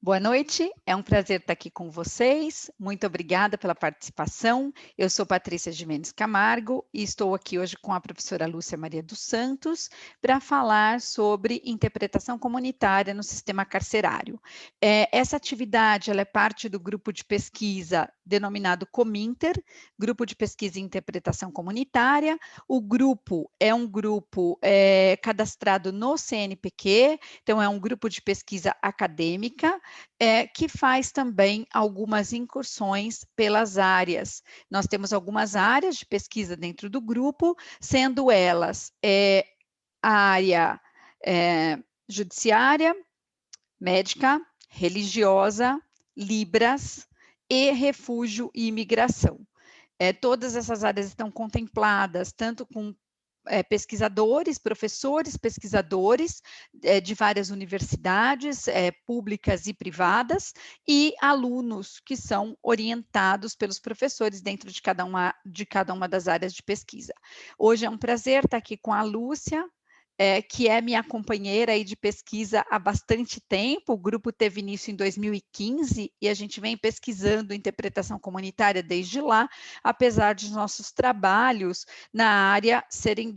Boa noite, é um prazer estar aqui com vocês. Muito obrigada pela participação. Eu sou Patrícia Gimenez Camargo e estou aqui hoje com a professora Lúcia Maria dos Santos para falar sobre interpretação comunitária no sistema carcerário. Essa atividade ela é parte do grupo de pesquisa denominado Cominter, Grupo de Pesquisa em Interpretação Comunitária. O grupo é um grupo cadastrado no CNPq, então é um grupo de pesquisa acadêmica, que faz também algumas incursões pelas áreas. Nós temos algumas áreas de pesquisa dentro do grupo, sendo elas a área judiciária, médica, religiosa, Libras e refúgio e imigração. Todas essas áreas estão contempladas, tanto com pesquisadores, professores, pesquisadores de várias universidades públicas e privadas e alunos que são orientados pelos professores dentro de cada uma das áreas de pesquisa. Hoje é um prazer estar aqui com a Lúcia, que é minha companheira aí de pesquisa há bastante tempo. O grupo teve início em 2015 e a gente vem pesquisando interpretação comunitária desde lá, apesar de nossos trabalhos na área serem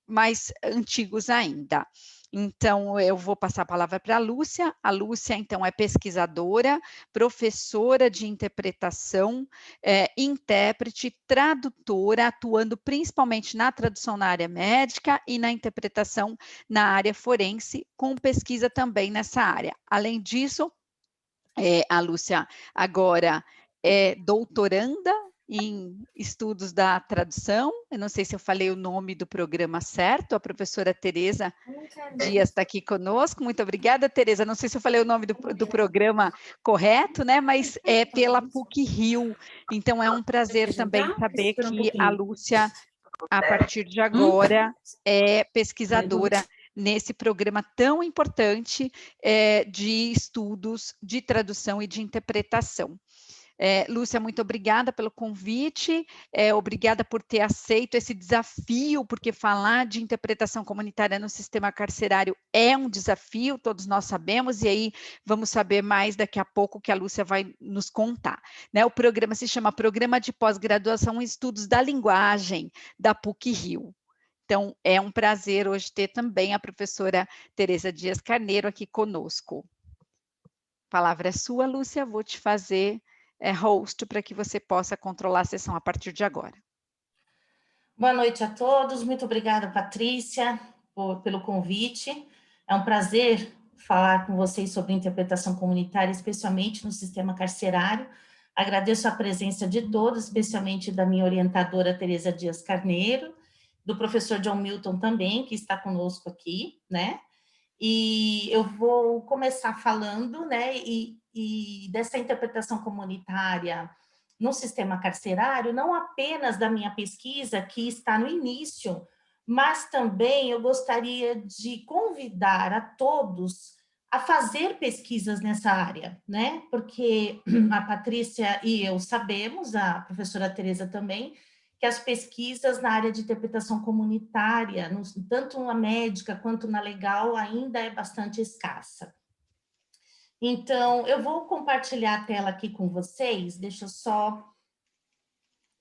mais antigos ainda. Então, eu vou passar a palavra para a Lúcia. A Lúcia, então, é pesquisadora, professora de interpretação, intérprete, tradutora, atuando principalmente na tradução na área médica e na interpretação na área forense, com pesquisa também nessa área. Além disso, a Lúcia agora é doutoranda em estudos da tradução. Eu não sei se eu falei o nome do programa certo. A professora Tereza Dias está aqui conosco. Muito obrigada, Tereza. Não sei se eu falei o nome do programa correto, né? Mas é pela PUC-Rio. Então, é um prazer também saber que a Lúcia, a partir de agora, é pesquisadora nesse programa tão importante de estudos de tradução e de interpretação. Lúcia, muito obrigada pelo convite, obrigada por ter aceito esse desafio, porque falar de interpretação comunitária no sistema carcerário é um desafio, todos nós sabemos, e aí vamos saber mais daqui a pouco que a Lúcia vai nos contar. Né? O programa se chama Programa de Pós-Graduação em Estudos da Linguagem, da PUC-Rio. Então, é um prazer hoje ter também a professora Tereza Dias Carneiro aqui conosco. A palavra é sua, Lúcia, vou te fazer host para que você possa controlar a sessão a partir de agora. Boa noite a todos, muito obrigada, Patrícia, pelo convite. É um prazer falar com vocês sobre interpretação comunitária, especialmente no sistema carcerário. Agradeço a presença de todos, especialmente da minha orientadora Tereza Dias Carneiro, do professor John Milton também, que está conosco aqui, né? E eu vou começar falando, né, e dessa interpretação comunitária no sistema carcerário, não apenas da minha pesquisa, que está no início, mas também eu gostaria de convidar a todos a fazer pesquisas nessa área, né? Porque a Patrícia e eu sabemos, a professora Tereza também, que as pesquisas na área de interpretação comunitária, tanto na médica quanto na legal, ainda é bastante escassa. Então, eu vou compartilhar a tela aqui com vocês, deixa eu só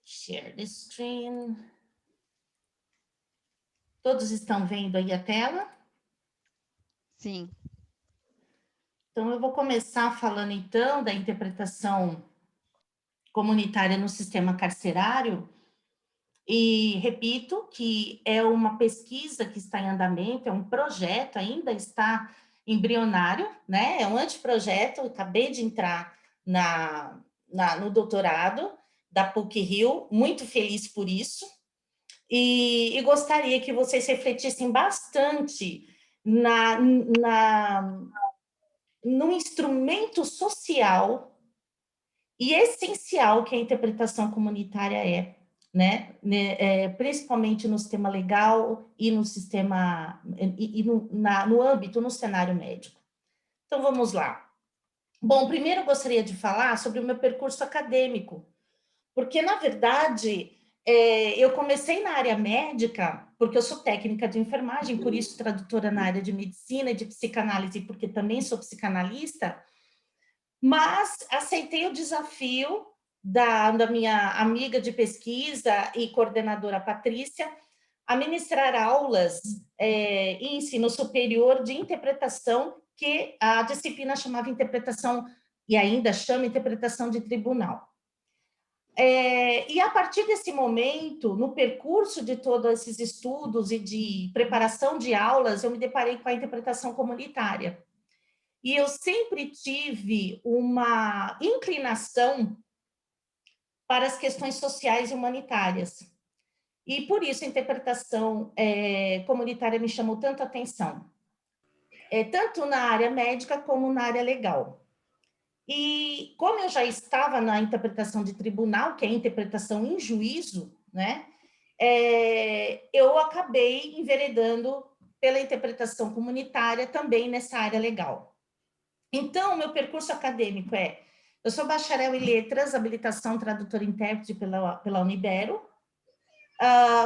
share the screen. Todos estão vendo aí a tela? Sim. Então, eu vou começar falando, então, da interpretação comunitária no sistema carcerário, e repito que é uma pesquisa que está em andamento, é um projeto, ainda está embrionário, né? É um anteprojeto, acabei de entrar no doutorado da PUC-Rio, muito feliz por isso, e gostaria que vocês refletissem bastante no instrumento social e essencial que a interpretação comunitária é, né? Principalmente no sistema legal e no sistema no âmbito, no cenário médico. Então, vamos lá. Bom, primeiro eu gostaria de falar sobre o meu percurso acadêmico, porque, na verdade, Eu comecei na área médica, porque eu sou técnica de enfermagem, por isso tradutora na área de medicina e de psicanálise, porque também sou psicanalista, mas aceitei o desafio da minha amiga de pesquisa e coordenadora Patrícia, a ministrar aulas em ensino superior de interpretação, que a disciplina chamava interpretação, e ainda chama interpretação de tribunal. E a partir desse momento, no percurso de todos esses estudos e de preparação de aulas, eu me deparei com a interpretação comunitária. E eu sempre tive uma inclinação para as questões sociais e humanitárias. E por isso a interpretação comunitária me chamou tanta atenção, tanto na área médica como na área legal. E como eu já estava na interpretação de tribunal, que é a interpretação em juízo, né, eu acabei enveredando pela interpretação comunitária também nessa área legal. Então, meu percurso acadêmico eu sou bacharel em letras, habilitação tradutor e intérprete pela Unibero,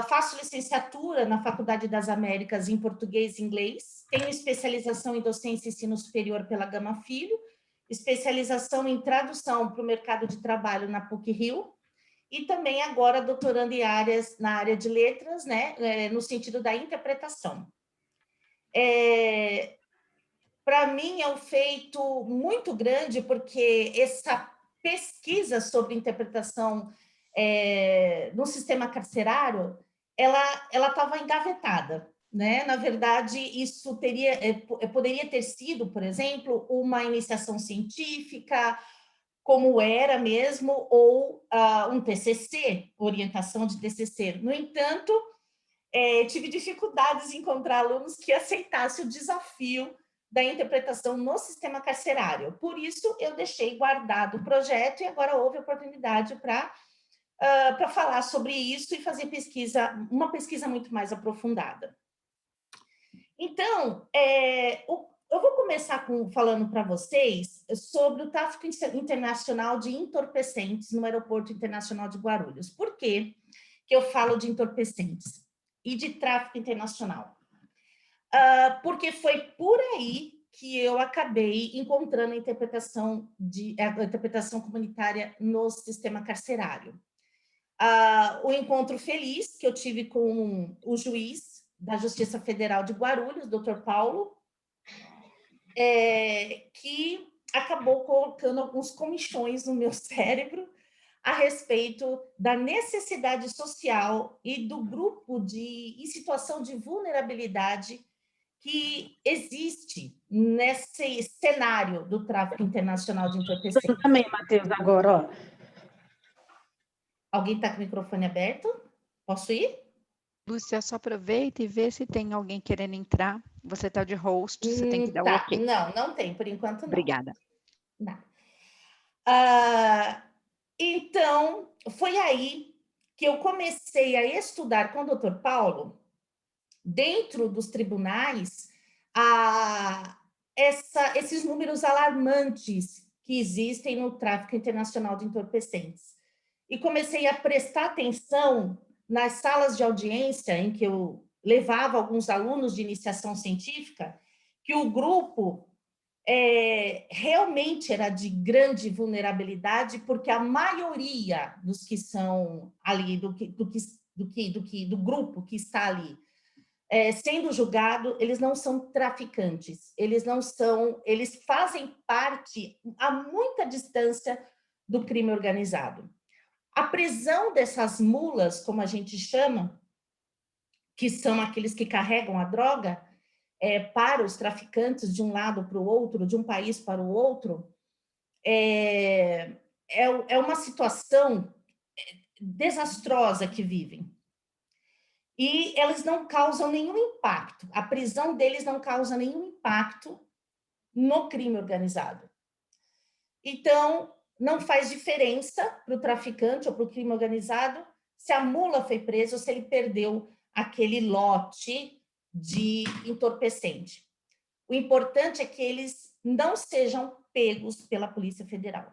faço licenciatura na Faculdade das Américas em português e inglês, tenho especialização em docência e ensino superior pela Gama Filho, especialização em tradução para o mercado de trabalho na PUC-Rio, e também agora doutorando na área de letras, né, no sentido da interpretação. Para mim é um feito muito grande, porque essa pesquisa sobre interpretação no sistema carcerário, ela estava engavetada, né? Na verdade, isso poderia ter sido, por exemplo, uma iniciação científica, como era mesmo, ou um TCC, orientação de TCC. No entanto, tive dificuldades em encontrar alunos que aceitassem o desafio da interpretação no sistema carcerário. Por isso, eu deixei guardado o projeto e agora houve oportunidade para falar sobre isso e fazer uma pesquisa muito mais aprofundada. Então, eu vou começar falando para vocês sobre o tráfico internacional de entorpecentes no Aeroporto Internacional de Guarulhos. Por que eu falo de entorpecentes e de tráfico internacional? Porque foi por aí que eu acabei encontrando a interpretação comunitária no sistema carcerário. O encontro feliz que eu tive com o juiz da Justiça Federal de Guarulhos, Dr. Paulo, que acabou colocando alguns comichões no meu cérebro a respeito da necessidade social e do grupo em situação de vulnerabilidade que existe nesse cenário do tráfico internacional de entorpecentes. Também, Matheus, agora, ó. Alguém está com o microfone aberto? Posso ir? Lúcia, só aproveita e vê se tem alguém querendo entrar. Você está de host, você tem que dar o ok. Não tem, por enquanto não. Obrigada. Não. Então, foi aí que eu comecei a estudar com o Dr. Paulo, dentro dos tribunais, esses números alarmantes que existem no tráfico internacional de entorpecentes. E comecei a prestar atenção nas salas de audiência em que eu levava alguns alunos de iniciação científica, que o grupo realmente era de grande vulnerabilidade, porque a maioria dos que são ali, do grupo que está ali, sendo julgado, eles não são traficantes, eles fazem parte a muita distância do crime organizado. A prisão dessas mulas, como a gente chama, que são aqueles que carregam a droga, para os traficantes de um lado para o outro, de um país para o outro, é uma situação desastrosa que vivem. E eles não causam nenhum impacto. A prisão deles não causa nenhum impacto no crime organizado. Então, não faz diferença para o traficante ou para o crime organizado se a mula foi presa ou se ele perdeu aquele lote de entorpecente. O importante é que eles não sejam pegos pela Polícia Federal.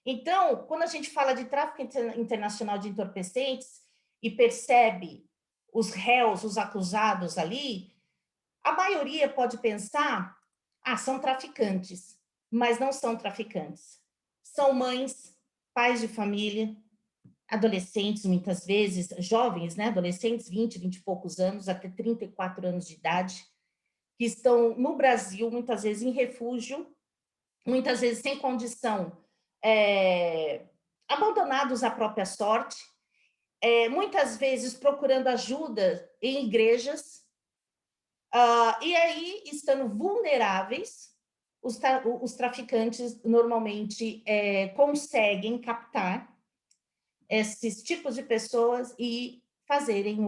Então, quando a gente fala de tráfico internacional de entorpecentes, e percebe os réus, os acusados ali, a maioria pode pensar, são traficantes, mas não são traficantes. São mães, pais de família, adolescentes, muitas vezes, jovens, né? Adolescentes, 20 e poucos anos, até 34 anos de idade, que estão no Brasil, muitas vezes em refúgio, muitas vezes sem condição, abandonados à própria sorte, muitas vezes procurando ajuda em igrejas, e aí, estando vulneráveis, os traficantes normalmente conseguem captar esses tipos de pessoas e fazerem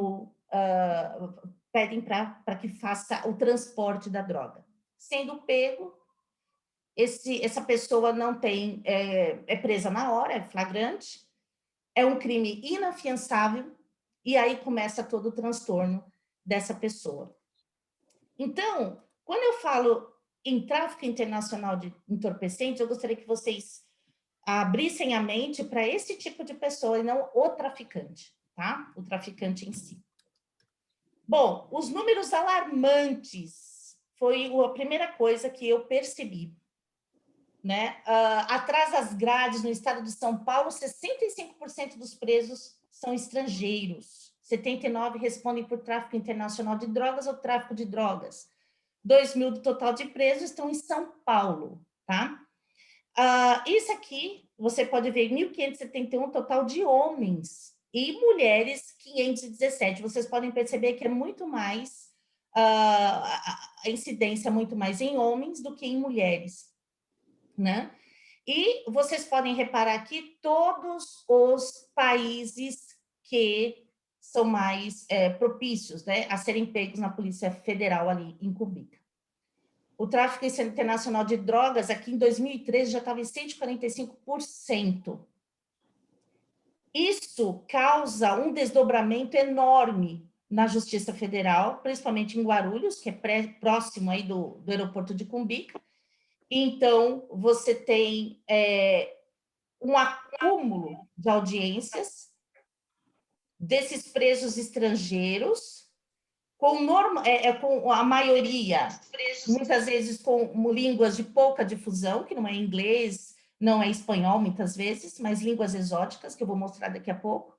pedem para que faça o transporte da droga. Sendo pego, essa pessoa não tem, é presa na hora, é flagrante, é um crime inafiançável, e aí começa todo o transtorno dessa pessoa. Então, quando eu falo em tráfico internacional de entorpecentes, eu gostaria que vocês abrissem a mente para esse tipo de pessoa e não o traficante, tá? O traficante em si. Bom, os números alarmantes foi a primeira coisa que eu percebi, né? Atrás das grades, no estado de São Paulo, 65% dos presos são estrangeiros, 79% respondem por tráfico internacional de drogas ou tráfico de drogas. 2.000 do total de presos estão em São Paulo, tá? Isso aqui, você pode ver 1.571 total de homens e mulheres 517. Vocês podem perceber que é muito mais, a incidência é muito mais em homens do que em mulheres, né? E vocês podem reparar aqui todos os países que são mais propícios, né, a serem pegos na Polícia Federal ali em Cumbica. O tráfico internacional de drogas aqui em 2013 já estava em 145%. Isso causa um desdobramento enorme na Justiça Federal, principalmente em Guarulhos, que é próximo aí do aeroporto de Cumbica. Então, você tem um acúmulo de audiências desses presos estrangeiros, com a maioria, muitas vezes com línguas de pouca difusão, que não é inglês, não é espanhol, muitas vezes, mas línguas exóticas, que eu vou mostrar daqui a pouco.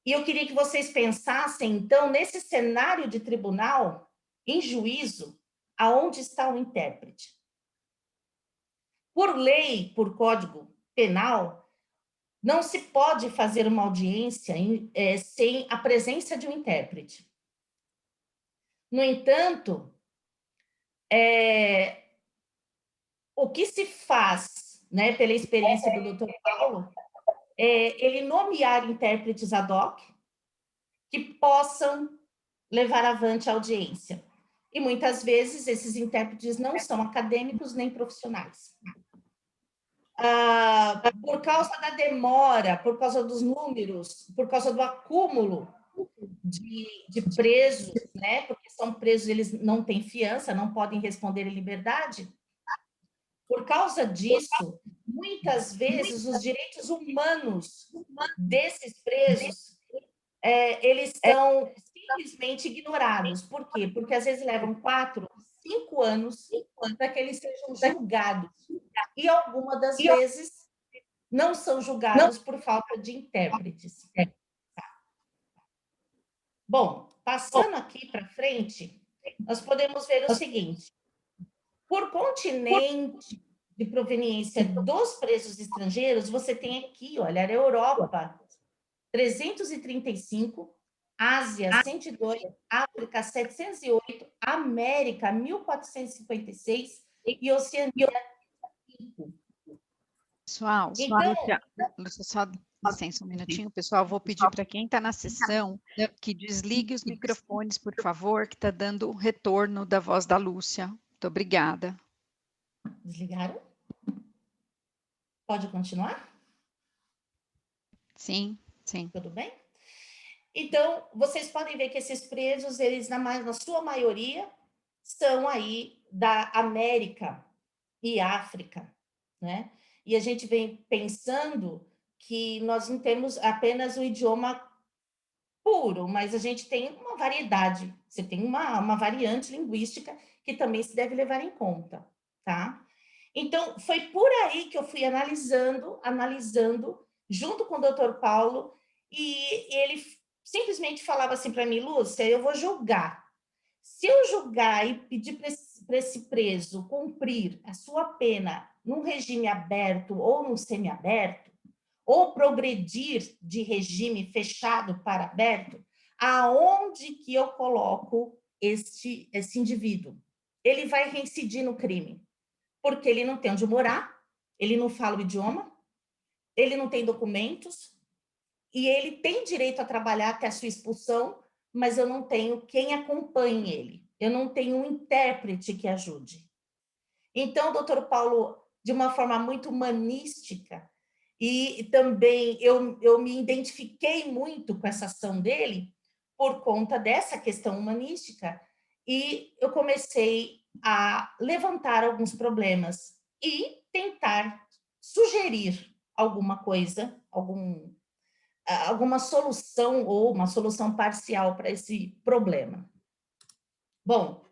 E eu queria que vocês pensassem, então, nesse cenário de tribunal, em juízo, aonde está o intérprete? Por lei, por código penal, não se pode fazer uma audiência sem a presença de um intérprete. No entanto, o que se faz, né, pela experiência do Dr. Paulo, ele nomear intérpretes ad hoc que possam levar avante a audiência. E muitas vezes esses intérpretes não são acadêmicos nem profissionais. Por causa da demora, por causa dos números, por causa do acúmulo de presos, né? Porque são presos, eles não têm fiança, não podem responder em liberdade. Por causa disso, muitas vezes os direitos humanos desses presos, eles são simplesmente ignorados. Por quê? Porque às vezes levam 4, 5 anos para que eles sejam julgados. E algumas das vezes não são julgados por falta de intérpretes. Bom, passando aqui para frente, nós podemos ver o seguinte: por continente de proveniência dos presos estrangeiros, você tem aqui, olha, a Europa, 335, Ásia, 102, África, 708, América, 1.456 e Oceania, 5. Pessoal, Então, Lúcia, só licença um minutinho, pessoal, vou pedir para quem está na sessão que desligue os microfones, por favor, que está dando retorno da voz da Lúcia. Muito obrigada. desligaram? Pode continuar? Sim, sim. Tudo bem? Então, vocês podem ver que esses presos, eles, na sua maioria, são aí da América e África, né? E a gente vem pensando que nós não temos apenas o idioma puro, mas a gente tem uma variedade, você tem uma variante linguística que também se deve levar em conta, tá? Então, foi por aí que eu fui analisando, junto com o doutor Paulo, e ele simplesmente falava assim para mim, Lúcia, eu vou julgar. Se eu julgar e pedir para esse preso cumprir a sua pena num regime aberto ou num semiaberto, ou progredir de regime fechado para aberto, aonde que eu coloco esse indivíduo? Ele vai reincidir no crime, porque ele não tem onde morar, ele não fala o idioma, ele não tem documentos, e ele tem direito a trabalhar até a sua expulsão, mas eu não tenho quem acompanhe ele, eu não tenho um intérprete que ajude. Então, o doutor Paulo, de uma forma muito humanística, e também eu me identifiquei muito com essa ação dele por conta dessa questão humanística, e eu comecei a levantar alguns problemas e tentar sugerir alguma coisa, alguma solução ou uma solução parcial para esse problema. Bom,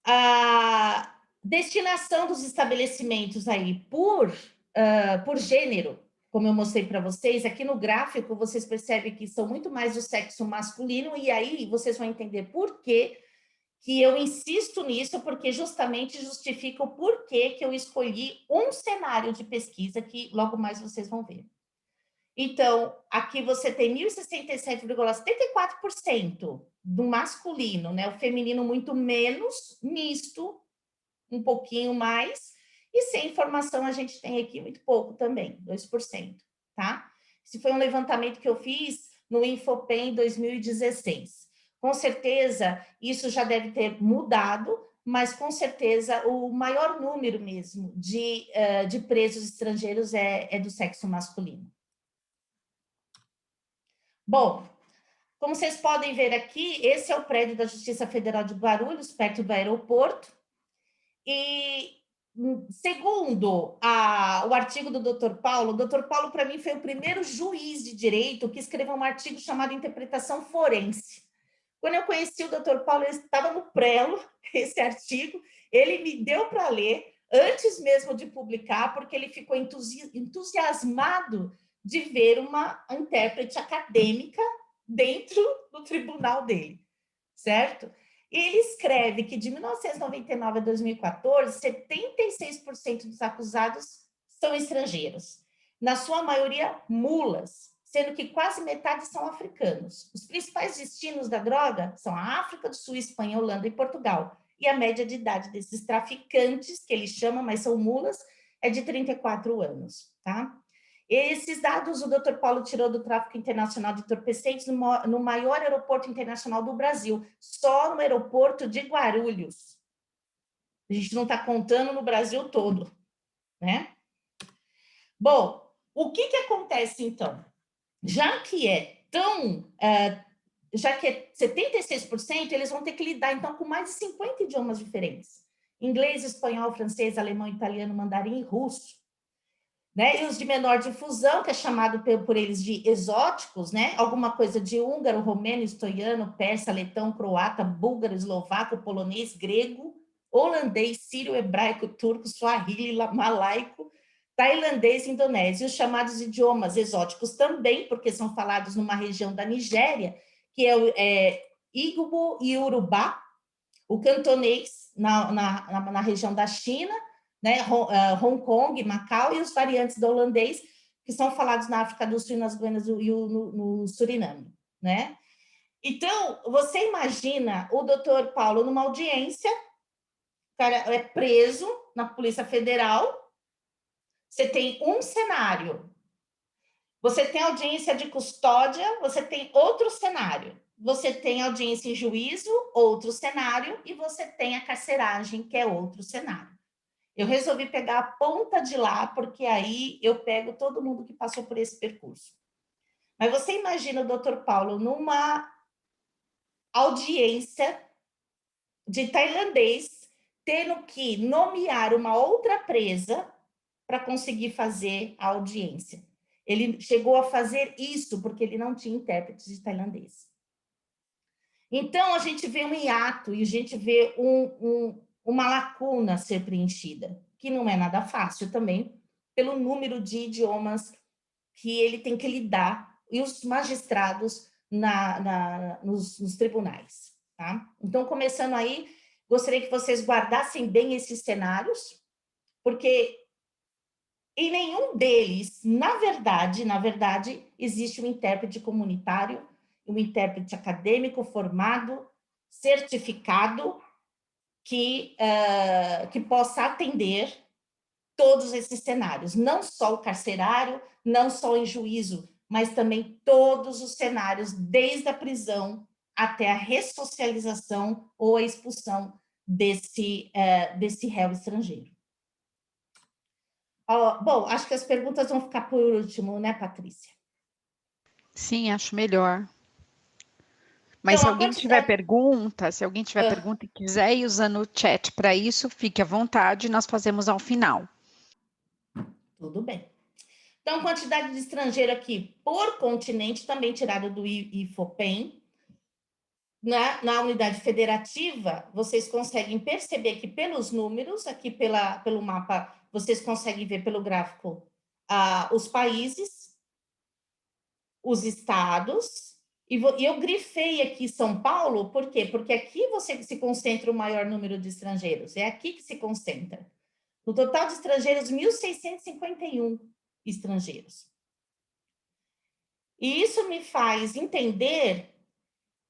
a destinação dos estabelecimentos aí por gênero, como eu mostrei para vocês, aqui no gráfico vocês percebem que são muito mais do sexo masculino, e aí vocês vão entender por que eu insisto nisso, porque justamente justifica o porquê que eu escolhi um cenário de pesquisa que logo mais vocês vão ver. Então, aqui você tem 1.067,74% do masculino, né? O feminino muito menos, misto, um pouquinho mais, e sem informação a gente tem aqui muito pouco também, 2%, tá? Esse foi um levantamento que eu fiz no Infopen em 2016. Com certeza, isso já deve ter mudado, mas com certeza o maior número mesmo de presos estrangeiros é do sexo masculino. Bom, como vocês podem ver aqui, esse é o prédio da Justiça Federal de Guarulhos, perto do aeroporto, e segundo o artigo do Dr. Paulo, o Dr. Paulo, para mim, foi o primeiro juiz de direito que escreveu um artigo chamado Interpretação Forense. Quando eu conheci o Dr. Paulo, ele estava no prelo, esse artigo, ele me deu para ler, antes mesmo de publicar, porque ele ficou entusiasmado de ver uma intérprete acadêmica dentro do tribunal dele, certo? E ele escreve que de 1999 a 2014, 76% dos acusados são estrangeiros, na sua maioria mulas, sendo que quase metade são africanos. Os principais destinos da droga são a África do Sul, Espanha, Holanda e Portugal. E a média de idade desses traficantes, que ele chama, mas são mulas, é de 34 anos, tá? Esses dados o Dr. Paulo tirou do tráfico internacional de entorpecentes no maior aeroporto internacional do Brasil, só no aeroporto de Guarulhos. A gente não está contando no Brasil todo, né? Bom, o que acontece então? Já que é 76%, eles vão ter que lidar então com mais de 50 idiomas diferentes. Inglês, espanhol, francês, alemão, italiano, mandarim e russo. Né? E os de menor difusão, que é chamado por eles de exóticos, né? Alguma coisa de húngaro, romeno, estoiano, persa, letão, croata, búlgaro, eslovaco, polonês, grego, holandês, sírio, hebraico, turco, suahili, malaico, tailandês, indonésio. E os chamados idiomas exóticos também, porque são falados numa região da Nigéria, que é Igbo e Urubá, o cantonês na região da China, né, Hong Kong, Macau, e os variantes do holandês, que são falados na África do Sul, nas Guianas e no Suriname, né? Então, você imagina o doutor Paulo numa audiência, o cara é preso na Polícia Federal, você tem um cenário, você tem audiência de custódia, você tem outro cenário, você tem audiência em juízo, outro cenário, e você tem a carceragem, que é outro cenário. Eu resolvi pegar a ponta de lá, porque aí eu pego todo mundo que passou por esse percurso. Mas você imagina o doutor Paulo numa audiência de tailandês, tendo que nomear uma outra presa para conseguir fazer a audiência. Ele chegou a fazer isso porque ele não tinha intérpretes de tailandês. Então, a gente vê um hiato e a gente vê uma lacuna a ser preenchida, que não é nada fácil também, pelo número de idiomas que ele tem que lidar e os magistrados nos tribunais. Tá? Então, começando aí, gostaria que vocês guardassem bem esses cenários, porque em nenhum deles, na verdade, existe um intérprete comunitário, um intérprete acadêmico formado, certificado, que possa atender todos esses cenários, não só o carcerário, não só em juízo, mas também todos os cenários, desde a prisão até a ressocialização ou a expulsão desse réu estrangeiro. Bom, acho que as perguntas vão ficar por último, né, Patrícia? Sim, acho melhor. Mas Então, se alguém tiver pergunta, e quiser ir usando o chat para isso, fique à vontade, nós fazemos ao final. Tudo bem. Então, quantidade de estrangeiro aqui por continente, também tirado do IFOPEM. Na unidade federativa, vocês conseguem perceber que pelos números, aqui pelo mapa, vocês conseguem ver pelo gráfico os países, os estados, e eu grifei aqui São Paulo, por quê? Porque aqui se concentra o maior número de estrangeiros, é aqui que se concentra. No total de estrangeiros, 1.651 estrangeiros. E isso me faz entender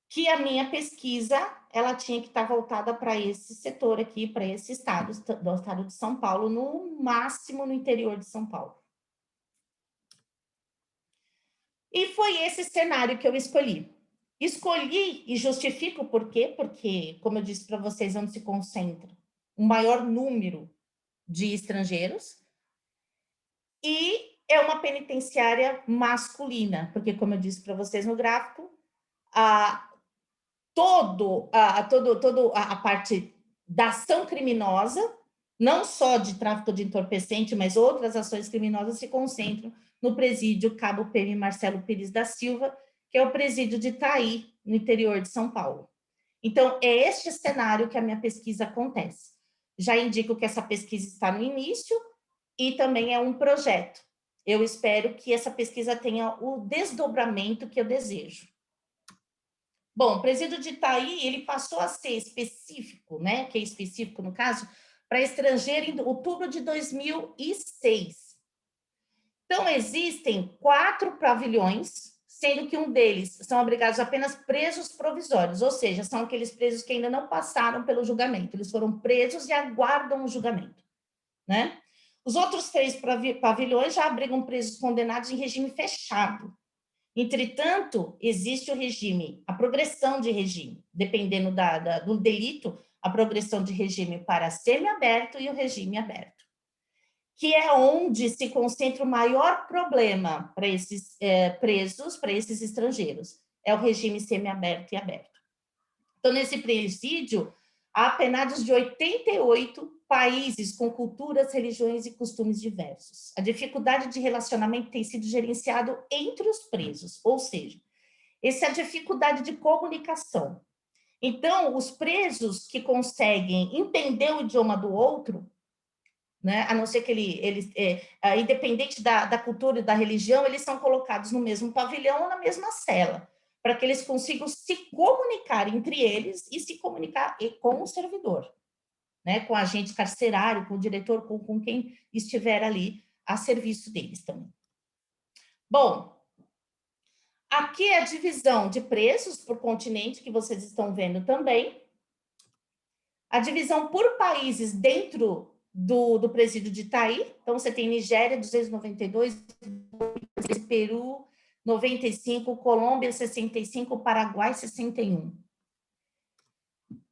que a minha pesquisa ela tinha que estar voltada para esse setor aqui, para esse estado, do estado de São Paulo, no máximo no interior de São Paulo. E foi esse cenário que eu escolhi. Escolhi e justifico por quê? Porque, como eu disse para vocês, onde se concentra o maior número de estrangeiros, e é uma penitenciária masculina, porque, como eu disse para vocês no gráfico, toda a parte da ação criminosa, não só de tráfico de entorpecente, mas outras ações criminosas se concentram no presídio Cabo PM Marcelo Pires da Silva, que é o presídio de Itaí, no interior de São Paulo. Então, é este cenário que a minha pesquisa acontece. Já indico que essa pesquisa está no início e também é um projeto. Eu espero que essa pesquisa tenha o desdobramento que eu desejo. Bom, o presídio de Itaí, ele passou a ser específico, né? Que é específico, no caso, para estrangeiro em outubro de 2006. Então, existem 4 pavilhões, sendo que um deles são abrigados apenas presos provisórios, ou seja, são aqueles presos que ainda não passaram pelo julgamento, eles foram presos e aguardam o julgamento, né? Os outros 3 pavilhões já abrigam presos condenados em regime fechado. Entretanto, existe o regime, a progressão de regime, dependendo do delito, a progressão de regime para semiaberto e o regime aberto, que é onde se concentra o maior problema para esses presos, para esses estrangeiros, é o regime semiaberto e aberto. Então, nesse presídio, há apenados de 88 países com culturas, religiões e costumes diversos. A dificuldade de relacionamento tem sido gerenciado entre os presos, ou seja, essa é a dificuldade de comunicação. Então, os presos que conseguem entender o idioma do outro, né, a não ser que independente da cultura e da religião, eles são colocados no mesmo pavilhão ou na mesma cela, para que eles consigam se comunicar entre eles e se comunicar com o servidor, né, com o agente carcerário, com o diretor, com quem estiver ali a serviço deles também. Bom, aqui é a divisão de preços por continente, que vocês estão vendo também. A divisão por países dentro do presídio de Itaí. Então, você tem Nigéria, 292, Peru, 95, Colômbia, 65, Paraguai, 61.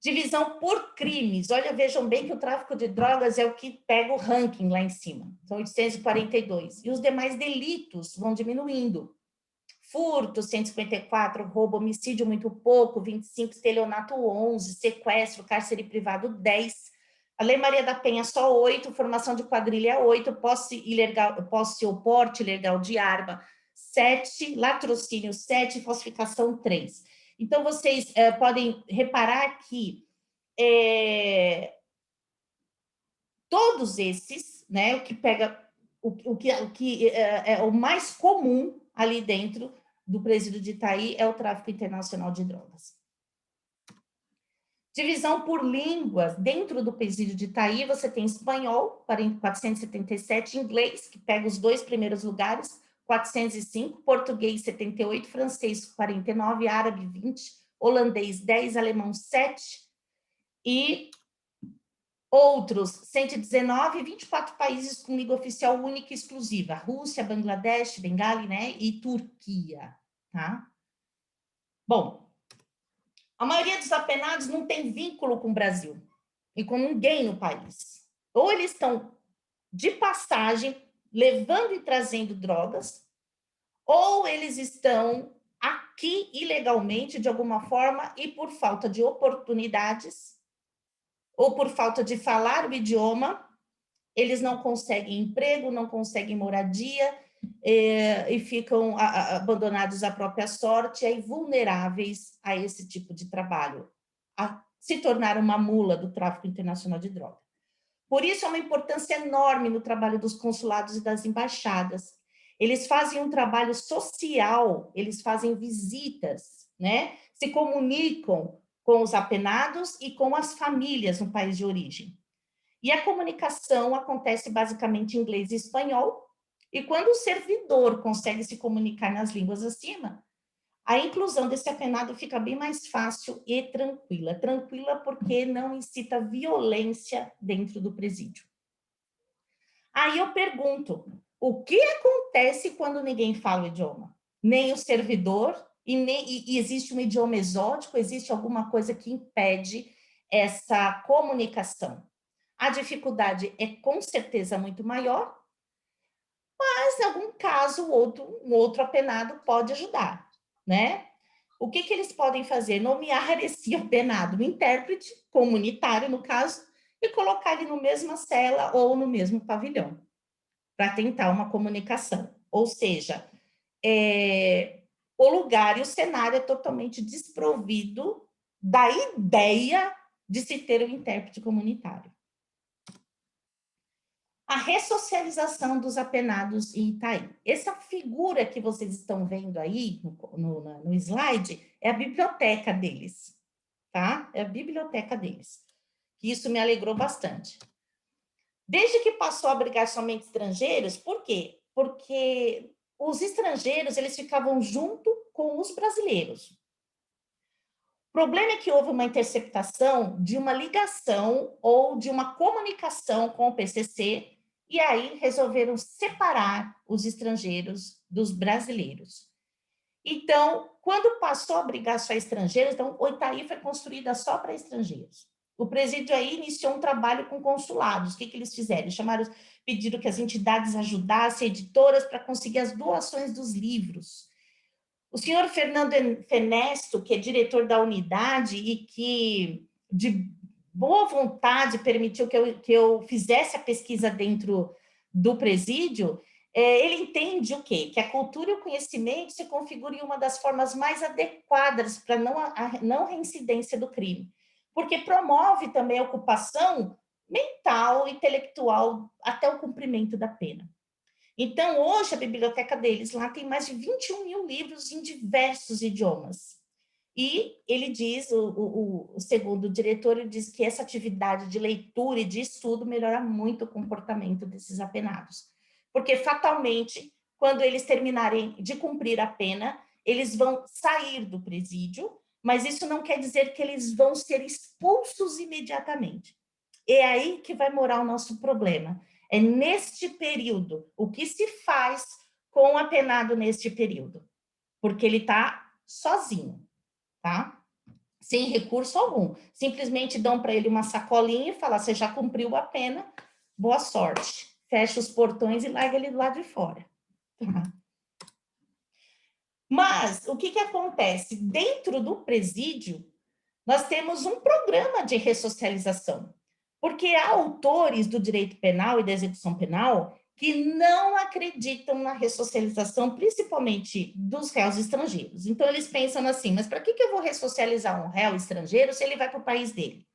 Divisão por crimes. Olha, vejam bem que o tráfico de drogas é o que pega o ranking lá em cima. São 842. E os demais delitos vão diminuindo. Furto, 154, roubo, homicídio, muito pouco, 25, estelionato, 11, sequestro, cárcere privado, 10, A Lei Maria da Penha só 8, formação de quadrilha 8, posse ou porte ilegal de arma 7, latrocínio 7, falsificação 3. Então, vocês podem reparar que todos esses, né, o que pega, o que é o mais comum ali dentro do presídio de Itaí é o tráfico internacional de drogas. Divisão por línguas, dentro do presídio de Itaí, você tem espanhol, 477, inglês, que pega os 2 primeiros lugares, 405, português, 78, francês, 49, árabe, 20, holandês, 10, alemão, 7, e outros, 119, 24 países com língua oficial única e exclusiva, Rússia, Bangladesh, Bengali, né, e Turquia, tá? Bom, a maioria dos apenados não tem vínculo com o Brasil e com ninguém no país. Ou eles estão de passagem, levando e trazendo drogas, ou eles estão aqui ilegalmente, de alguma forma, e por falta de oportunidades, ou por falta de falar o idioma, eles não conseguem emprego, não conseguem moradia, e ficam abandonados à própria sorte e vulneráveis a esse tipo de trabalho, a se tornar uma mula do tráfico internacional de droga. Por isso, há uma importância enorme no trabalho dos consulados e das embaixadas. Eles fazem um trabalho social, eles fazem visitas, né? Se comunicam com os apenados e com as famílias no país de origem. E a comunicação acontece basicamente em inglês e espanhol, e quando o servidor consegue se comunicar nas línguas acima, a inclusão desse apenado fica bem mais fácil e tranquila. Tranquila porque não incita violência dentro do presídio. Aí eu pergunto, o que acontece quando ninguém fala o idioma? Nem o servidor, e existe um idioma exótico, existe alguma coisa que impede essa comunicação. A dificuldade é com certeza muito maior, mas em algum caso um outro apenado pode ajudar, né? O que eles podem fazer? Nomear esse apenado, um intérprete comunitário, no caso, e colocar ele no mesma cela ou no mesmo pavilhão, para tentar uma comunicação. Ou seja, o lugar e o cenário é totalmente desprovido da ideia de se ter um intérprete comunitário. A ressocialização dos apenados em Itaí. Essa figura que vocês estão vendo aí no slide é a biblioteca deles, tá? É a biblioteca deles. Isso me alegrou bastante. Desde que passou a abrigar somente estrangeiros, por quê? Porque os estrangeiros, eles ficavam junto com os brasileiros. O problema é que houve uma interceptação de uma ligação ou de uma comunicação com o PCC, e aí resolveram separar os estrangeiros dos brasileiros. Então, quando passou a abrigar só estrangeiros, então o Itaí foi construída só para estrangeiros. O presídio aí iniciou um trabalho com consulados. O que eles fizeram? Eles pediram que as entidades ajudassem editoras para conseguir as doações dos livros. O senhor Fernando Fenesto, que é diretor da unidade e que, de boa vontade, permitiu que eu fizesse a pesquisa dentro do presídio, ele entende o quê? Que a cultura e o conhecimento se configuram em uma das formas mais adequadas para a não reincidência do crime, porque promove também a ocupação mental, intelectual, até o cumprimento da pena. Então, hoje, a biblioteca deles lá tem mais de 21 mil livros em diversos idiomas. E ele diz, o segundo diretor, ele diz que essa atividade de leitura e de estudo melhora muito o comportamento desses apenados. Porque, fatalmente, quando eles terminarem de cumprir a pena, eles vão sair do presídio, mas isso não quer dizer que eles vão ser expulsos imediatamente. É aí que vai morar o nosso problema. É neste período, o que se faz com o apenado neste período? Porque ele está sozinho, tá? Sem recurso algum. Simplesmente dão para ele uma sacolinha e falam, você já cumpriu a pena, boa sorte. Fecha os portões e larga ele do lado de fora. Tá? Mas, o que acontece? Dentro do presídio, nós temos um programa de ressocialização. Porque há autores do direito penal e da execução penal que não acreditam na ressocialização, principalmente dos réus estrangeiros. Então, eles pensam assim, mas para que eu vou ressocializar um réu estrangeiro se ele vai para o país dele?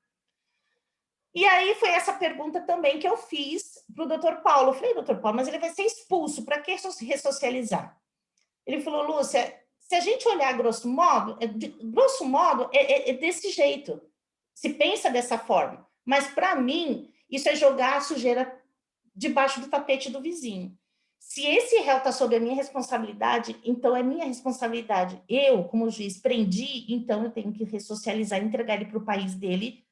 E aí foi essa pergunta também que eu fiz para o doutor Paulo. Eu falei, doutor Paulo, mas ele vai ser expulso, para que ressocializar? Ele falou, Lúcia, se a gente olhar grosso modo, é desse jeito. Se pensa dessa forma. Mas, para mim, isso é jogar a sujeira debaixo do tapete do vizinho. Se esse réu está sob a minha responsabilidade, então é minha responsabilidade. Eu, como juiz, prendi, então eu tenho que ressocializar, entregar ele para o país dele,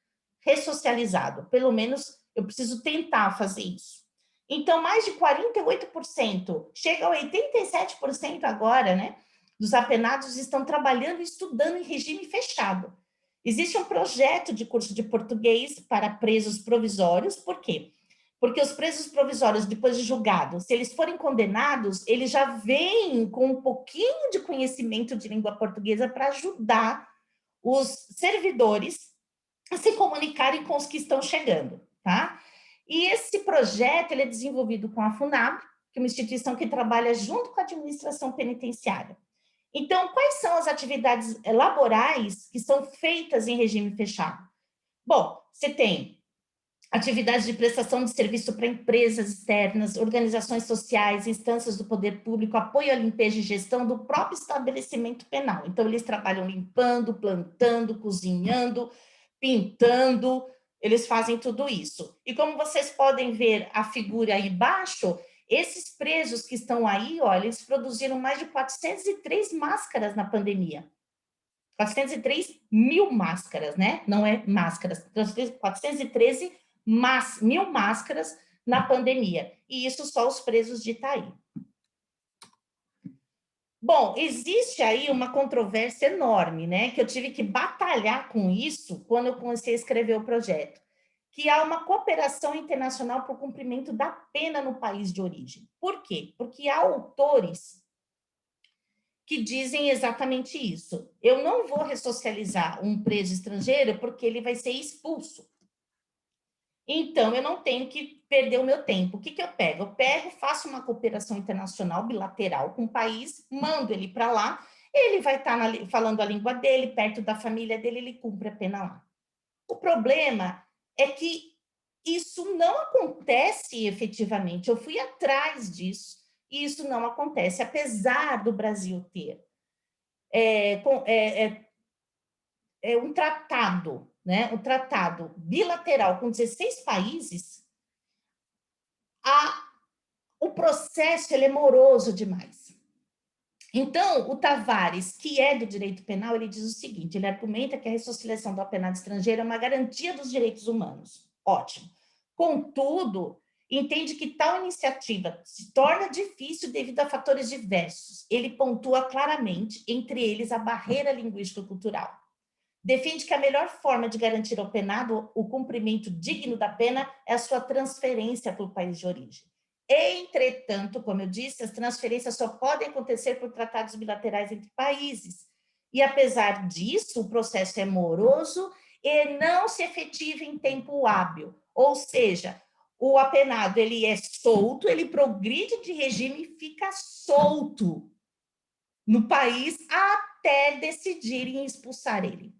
ressocializado. Pelo menos eu preciso tentar fazer isso. Então, mais de 48%, chega a 87% agora, né? Dos apenados estão trabalhando e estudando em regime fechado. Existe um projeto de curso de português para presos provisórios, por quê? Porque os presos provisórios, depois de julgados, se eles forem condenados, eles já vêm com um pouquinho de conhecimento de língua portuguesa para ajudar os servidores a se comunicarem com os que estão chegando, tá? E esse projeto ele é desenvolvido com a FUNAP, que é uma instituição que trabalha junto com a administração penitenciária. Então, quais são as atividades laborais que são feitas em regime fechado? Bom, você tem atividades de prestação de serviço para empresas externas, organizações sociais, instâncias do poder público, apoio à limpeza e gestão do próprio estabelecimento penal. Então, eles trabalham limpando, plantando, cozinhando, pintando, eles fazem tudo isso. E como vocês podem ver a figura aí embaixo, esses presos que estão aí, olha, eles produziram mais de 403 máscaras na pandemia. 403 mil máscaras, né? Não é máscaras, 413 mil máscaras na pandemia. E isso só os presos de Itaí. Bom, existe aí uma controvérsia enorme, né? Que eu tive que batalhar com isso quando eu comecei a escrever o projeto. Que há uma cooperação internacional para o cumprimento da pena no país de origem. Por quê? Porque há autores que dizem exatamente isso. Eu não vou ressocializar um preso estrangeiro porque ele vai ser expulso. Então, eu não tenho que perder o meu tempo. O que eu pego? Eu pego, faço uma cooperação internacional bilateral com o país, mando ele para lá, ele vai estar falando a língua dele, perto da família dele, ele cumpre a pena lá. O problema é que isso não acontece efetivamente. Eu fui atrás disso e isso não acontece, apesar do Brasil ter um tratado, né? Um tratado bilateral com 16 países, o processo ele é moroso demais. Então, o Tavares, que é do direito penal, ele diz o seguinte, ele argumenta que a ressocialização do apenado estrangeiro é uma garantia dos direitos humanos. Ótimo. Contudo, entende que tal iniciativa se torna difícil devido a fatores diversos. Ele pontua claramente, entre eles, a barreira linguístico-cultural. Defende que a melhor forma de garantir ao penado o cumprimento digno da pena é a sua transferência para o país de origem. Entretanto, como eu disse, as transferências só podem acontecer por tratados bilaterais entre países. E, apesar disso, o processo é moroso e não se efetiva em tempo hábil. Ou seja, o apenado ele é solto, ele progride de regime e fica solto no país até decidirem expulsar ele.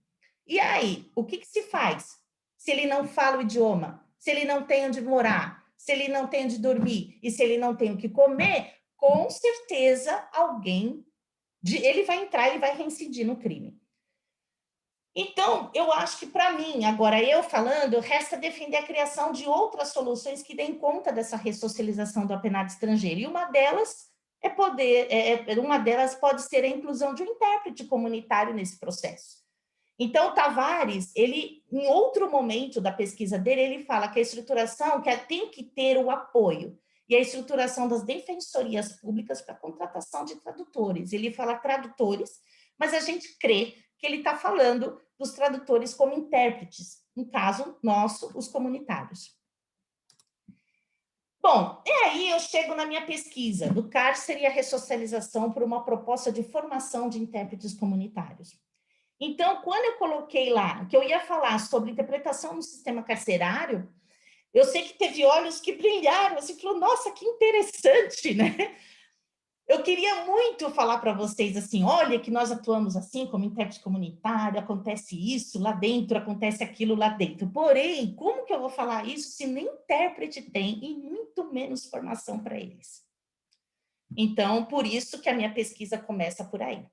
E aí, o que se faz? Se ele não fala o idioma, se ele não tem onde morar, se ele não tem onde dormir e se ele não tem o que comer, com certeza ele vai entrar, ele vai reincidir no crime. Então, eu acho que para mim, agora eu falando, resta defender a criação de outras soluções que deem conta dessa ressocialização do apenado estrangeiro. E uma delas pode ser a inclusão de um intérprete comunitário nesse processo. Então, o Tavares, ele, em outro momento da pesquisa dele, ele fala que a estruturação tem que ter o apoio e a estruturação das defensorias públicas para a contratação de tradutores. Ele fala tradutores, mas a gente crê que ele está falando dos tradutores como intérpretes, no caso nosso, os comunitários. Bom, e aí eu chego na minha pesquisa do cárcere e a ressocialização por uma proposta de formação de intérpretes comunitários. Então, quando eu coloquei lá que eu ia falar sobre interpretação no sistema carcerário, Eu sei que teve olhos que brilharam, assim, falou, nossa, que interessante, né? Eu queria muito falar para vocês assim, olha que nós atuamos assim, como intérprete comunitário, acontece isso lá dentro, acontece aquilo lá dentro. Porém, como que eu vou falar isso se nem intérprete tem e muito menos formação para eles? Então, por isso que a minha pesquisa começa por aí.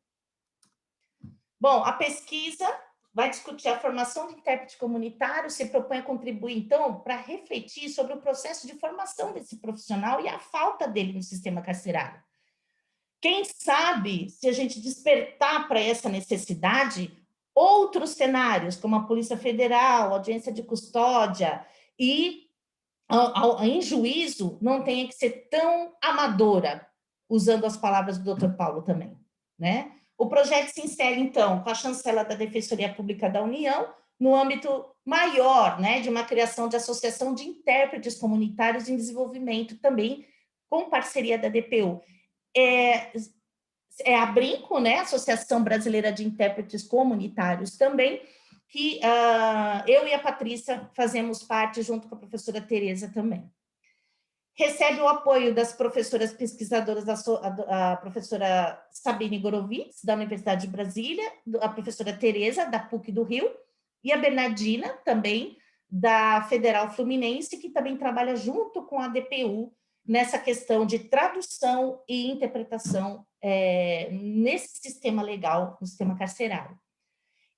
Bom, a pesquisa vai discutir a formação de intérprete comunitário, se propõe a contribuir, então, para refletir sobre o processo de formação desse profissional e a falta dele no sistema carcerário. Quem sabe, se a gente despertar para essa necessidade, outros cenários, como a Polícia Federal, audiência de custódia e em juízo, não tenha que ser tão amadora, usando as palavras do Dr. Paulo também, né? O projeto se insere, então, com a chancela da Defensoria Pública da União, no âmbito maior, né, de uma criação de associação de intérpretes comunitários em desenvolvimento, também com parceria da DPU. A Brinco, né, Associação Brasileira de Intérpretes Comunitários também, que eu e a Patrícia fazemos parte, junto com a professora Tereza também. Recebe o apoio das professoras pesquisadoras, a professora Sabine Gorovitz, da Universidade de Brasília, a professora Tereza, da PUC do Rio, e a Bernardina, também, da Federal Fluminense, que também trabalha junto com a DPU nessa questão de tradução e interpretação nesse sistema legal, no sistema carcerário.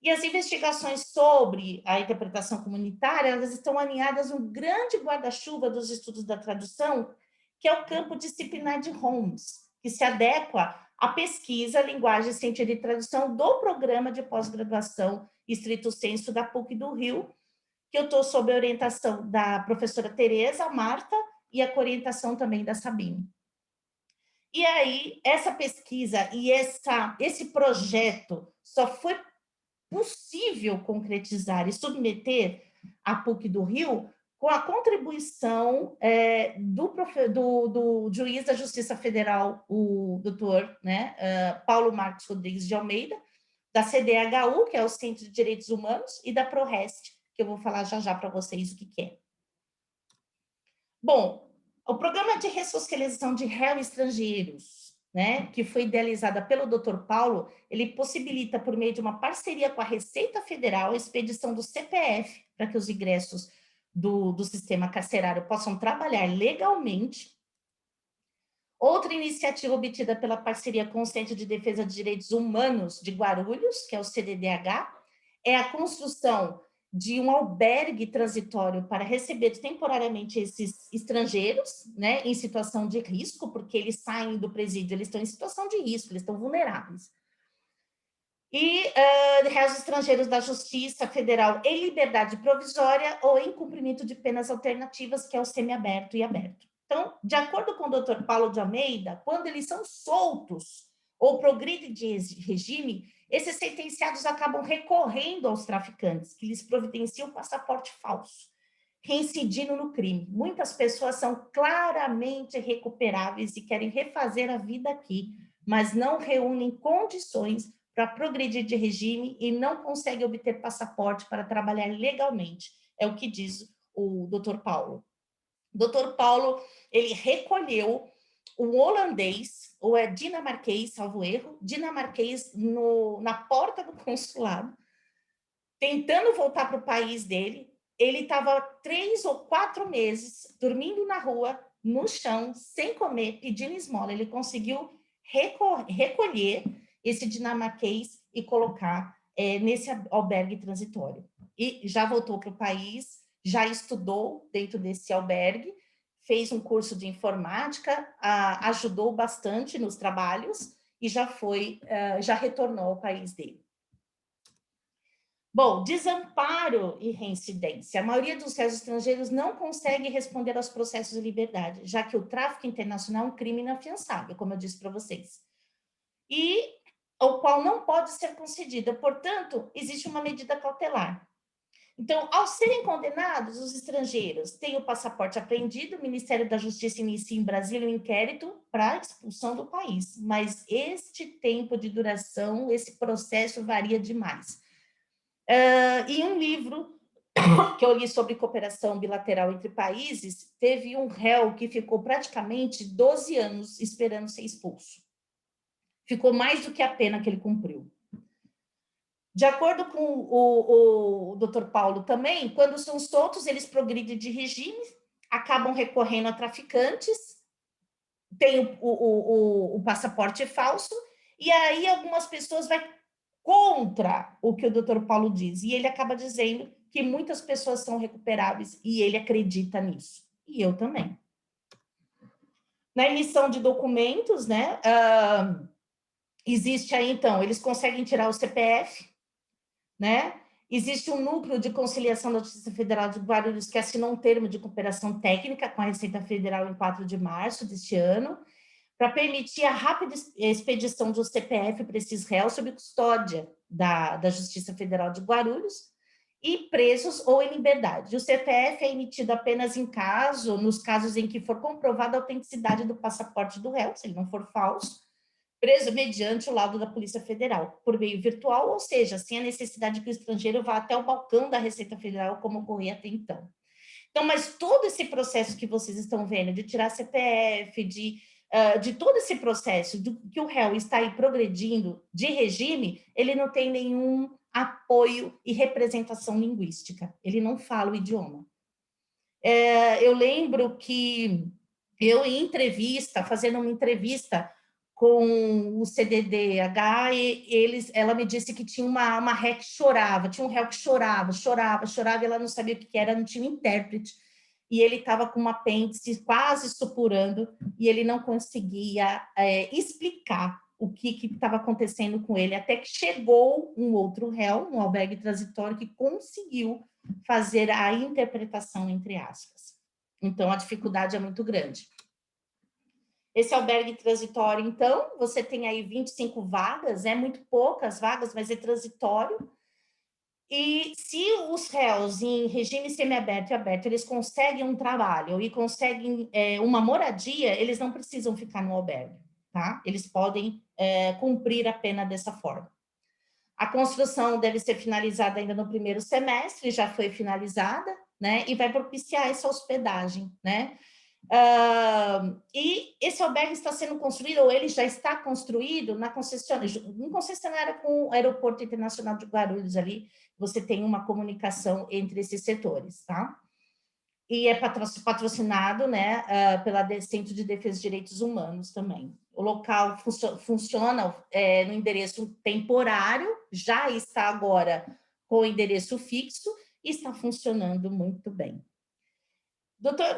E as investigações sobre a interpretação comunitária, elas estão alinhadas no grande guarda-chuva dos estudos da tradução, que é o campo disciplinar de Holmes, que se adequa à pesquisa, linguagem, sentido e tradução do programa de pós-graduação estrito sensu da PUC do Rio, que eu estou sob a orientação da professora Tereza, Marta, e a orientação também da Sabine. E aí, essa pesquisa e esse projeto só foi possível concretizar e submeter a PUC do Rio com a contribuição do juiz da Justiça Federal, o doutor, né, Paulo Marcos Rodrigues de Almeida, da CDHU, que é o Centro de Direitos Humanos, e da ProRest, que eu vou falar já para vocês o que é. Bom, o programa de ressocialização de réus estrangeiros, né, que foi idealizada pelo Dr. Paulo, ele possibilita, por meio de uma parceria com a Receita Federal, a expedição do CPF, para que os ingressos do sistema carcerário possam trabalhar legalmente. Outra iniciativa obtida pela parceria com o Centro de Defesa de Direitos Humanos de Guarulhos, que é o CDDH, é a construção de um albergue transitório para receber temporariamente esses estrangeiros, né, em situação de risco, porque eles saem do presídio, eles estão em situação de risco, eles estão vulneráveis. E réus estrangeiros da Justiça Federal em liberdade provisória ou em cumprimento de penas alternativas, que é o semiaberto e aberto. Então, de acordo com o Dr. Paulo de Almeida, quando eles são soltos ou progridem de regime, esses sentenciados acabam recorrendo aos traficantes, que lhes providenciam passaporte falso, reincidindo no crime. Muitas pessoas são claramente recuperáveis e querem refazer a vida aqui, mas não reúnem condições para progredir de regime e não conseguem obter passaporte para trabalhar legalmente. É o que diz o Dr. Paulo. O Dr. Paulo, ele recolheu um holandês, ou é dinamarquês, salvo erro, dinamarquês na porta do consulado, tentando voltar para o país dele. Ele estava 3 ou 4 meses dormindo na rua, no chão, sem comer, pedindo esmola. Ele conseguiu recolher esse dinamarquês e colocar nesse albergue transitório. E já voltou para o país, já estudou dentro desse albergue, fez um curso de informática, ajudou bastante nos trabalhos e já retornou ao país dele. Bom, desamparo e reincidência. A maioria dos réus estrangeiros não consegue responder aos processos de liberdade, já que o tráfico internacional é um crime inafiançável, como eu disse para vocês, e o qual não pode ser concedida. Portanto, existe uma medida cautelar. Então, ao serem condenados, os estrangeiros têm o passaporte apreendido, o Ministério da Justiça inicia em Brasília um inquérito para a expulsão do país, mas este tempo de duração, esse processo varia demais. E um livro que eu li sobre cooperação bilateral entre países, teve um réu que ficou praticamente 12 anos esperando ser expulso. Ficou mais do que a pena que ele cumpriu. De acordo com o Dr. Paulo também, quando são soltos, eles progridem de regime, acabam recorrendo a traficantes, tem o passaporte falso, e aí algumas pessoas vão contra o que o Dr. Paulo diz, e ele acaba dizendo que muitas pessoas são recuperáveis, e ele acredita nisso. E eu também. Na emissão de documentos, né, existe aí, então, eles conseguem tirar o CPF, né? Existe um núcleo de conciliação da Justiça Federal de Guarulhos que assinou um termo de cooperação técnica com a Receita Federal em 4 de março deste ano, para permitir a rápida expedição do CPF para esses réus sob custódia da Justiça Federal de Guarulhos e presos ou em liberdade. O CPF é emitido apenas nos casos em que for comprovada a autenticidade do passaporte do réu, se ele não for falso, preso mediante o laudo da Polícia Federal, por meio virtual, ou seja, sem a necessidade que o estrangeiro vá até o balcão da Receita Federal, como ocorria até então. Então, mas todo esse processo que vocês estão vendo, de tirar CPF, de todo esse processo que o réu está aí progredindo de regime, ele não tem nenhum apoio e representação linguística, ele não fala o idioma. Eu lembro que eu, em entrevista, fazendo uma entrevista com o CDDH, ela me disse que tinha uma ré que chorava, tinha um réu que chorava, e ela não sabia o que era, não tinha um intérprete, e ele estava com uma apêndice quase supurando, e ele não conseguia explicar o que estava acontecendo com ele, até que chegou um outro réu, um albergue transitório, que conseguiu fazer a interpretação, entre aspas. Então, a dificuldade é muito grande. Esse albergue transitório, então, você tem aí 25 vagas, muito poucas vagas, mas é transitório. E se os réus em regime semiaberto e aberto, eles conseguem um trabalho e conseguem uma moradia, eles não precisam ficar no albergue, tá? Eles podem cumprir a pena dessa forma. A construção deve ser finalizada ainda no primeiro semestre, já foi finalizada, né? E vai propiciar essa hospedagem, né? E esse albergue está sendo construído, ou ele já está construído na concessionária com o Aeroporto Internacional de Guarulhos ali, você tem uma comunicação entre esses setores, tá? E é patrocinado, né, pela Centro de Defesa de Direitos Humanos também. O local funciona no endereço temporário, já está agora com o endereço fixo e está funcionando muito bem.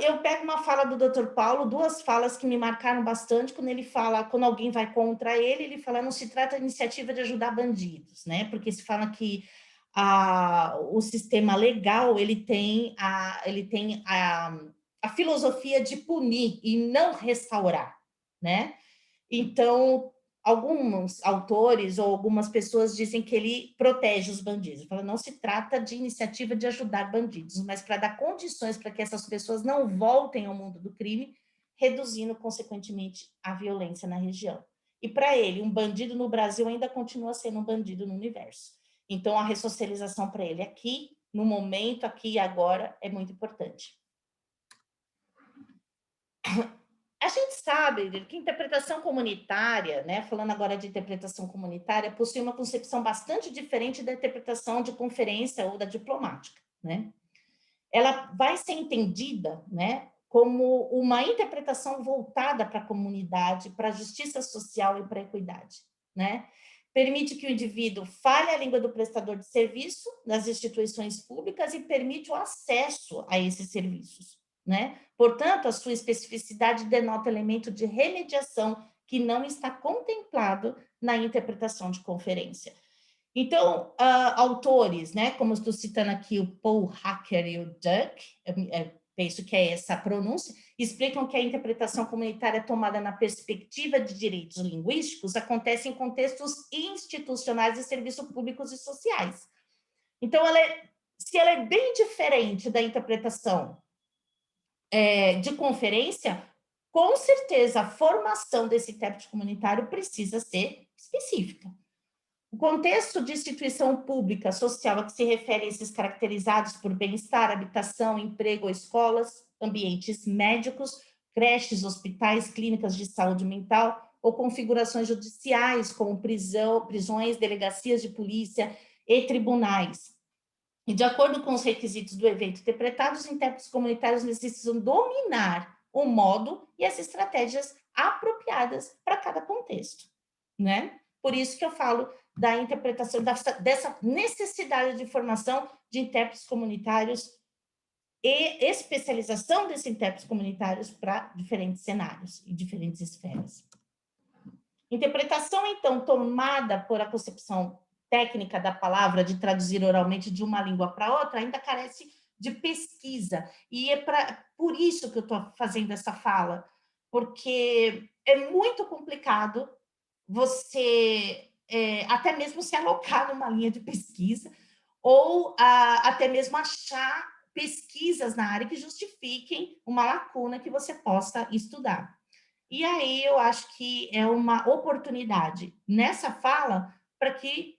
Eu pego uma fala do Dr. Paulo, duas falas que me marcaram bastante, quando ele fala, quando alguém vai contra ele fala, não se trata de iniciativa de ajudar bandidos, né? Porque se fala que o sistema legal, ele tem a filosofia de punir e não restaurar, né? Então, alguns autores ou algumas pessoas dizem que ele protege os bandidos. Fala, não se trata de iniciativa de ajudar bandidos, mas para dar condições para que essas pessoas não voltem ao mundo do crime, reduzindo, consequentemente, a violência na região. E para ele, um bandido no Brasil ainda continua sendo um bandido no universo. Então, a ressocialização para ele aqui, no momento, aqui e agora, é muito importante. A gente sabe que interpretação comunitária, né, falando agora de interpretação comunitária, possui uma concepção bastante diferente da interpretação de conferência ou da diplomática, né? Ela vai ser entendida, né, como uma interpretação voltada para a comunidade, para a justiça social e para a equidade, né? Permite que o indivíduo fale a língua do prestador de serviço nas instituições públicas e permite o acesso a esses serviços, né? Portanto, a sua especificidade denota elemento de remediação que não está contemplado na interpretação de conferência. Então, autores, né, como estou citando aqui o Paul Hacker e o Duck, penso que é essa a pronúncia, explicam que a interpretação comunitária tomada na perspectiva de direitos linguísticos acontece em contextos institucionais de serviços públicos e sociais. Então, se ela é bem diferente da interpretação de conferência, com certeza a formação desse intérprete comunitário precisa ser específica. O contexto de instituição pública social a que se refere a esses caracterizados por bem-estar, habitação, emprego ou escolas, ambientes médicos, creches, hospitais, clínicas de saúde mental ou configurações judiciais, como prisões, delegacias de polícia e tribunais. E, de acordo com os requisitos do evento interpretado, os intérpretes comunitários necessitam dominar o modo e as estratégias apropriadas para cada contexto, né? Por isso que eu falo da interpretação, dessa necessidade de formação de intérpretes comunitários e especialização desses intérpretes comunitários para diferentes cenários e diferentes esferas. Interpretação, então, tomada por a concepção técnica da palavra, de traduzir oralmente de uma língua para outra, ainda carece de pesquisa. E é por isso que eu estou fazendo essa fala, porque é muito complicado você até mesmo se alocar numa linha de pesquisa ou até mesmo achar pesquisas na área que justifiquem uma lacuna que você possa estudar. E aí eu acho que é uma oportunidade nessa fala para que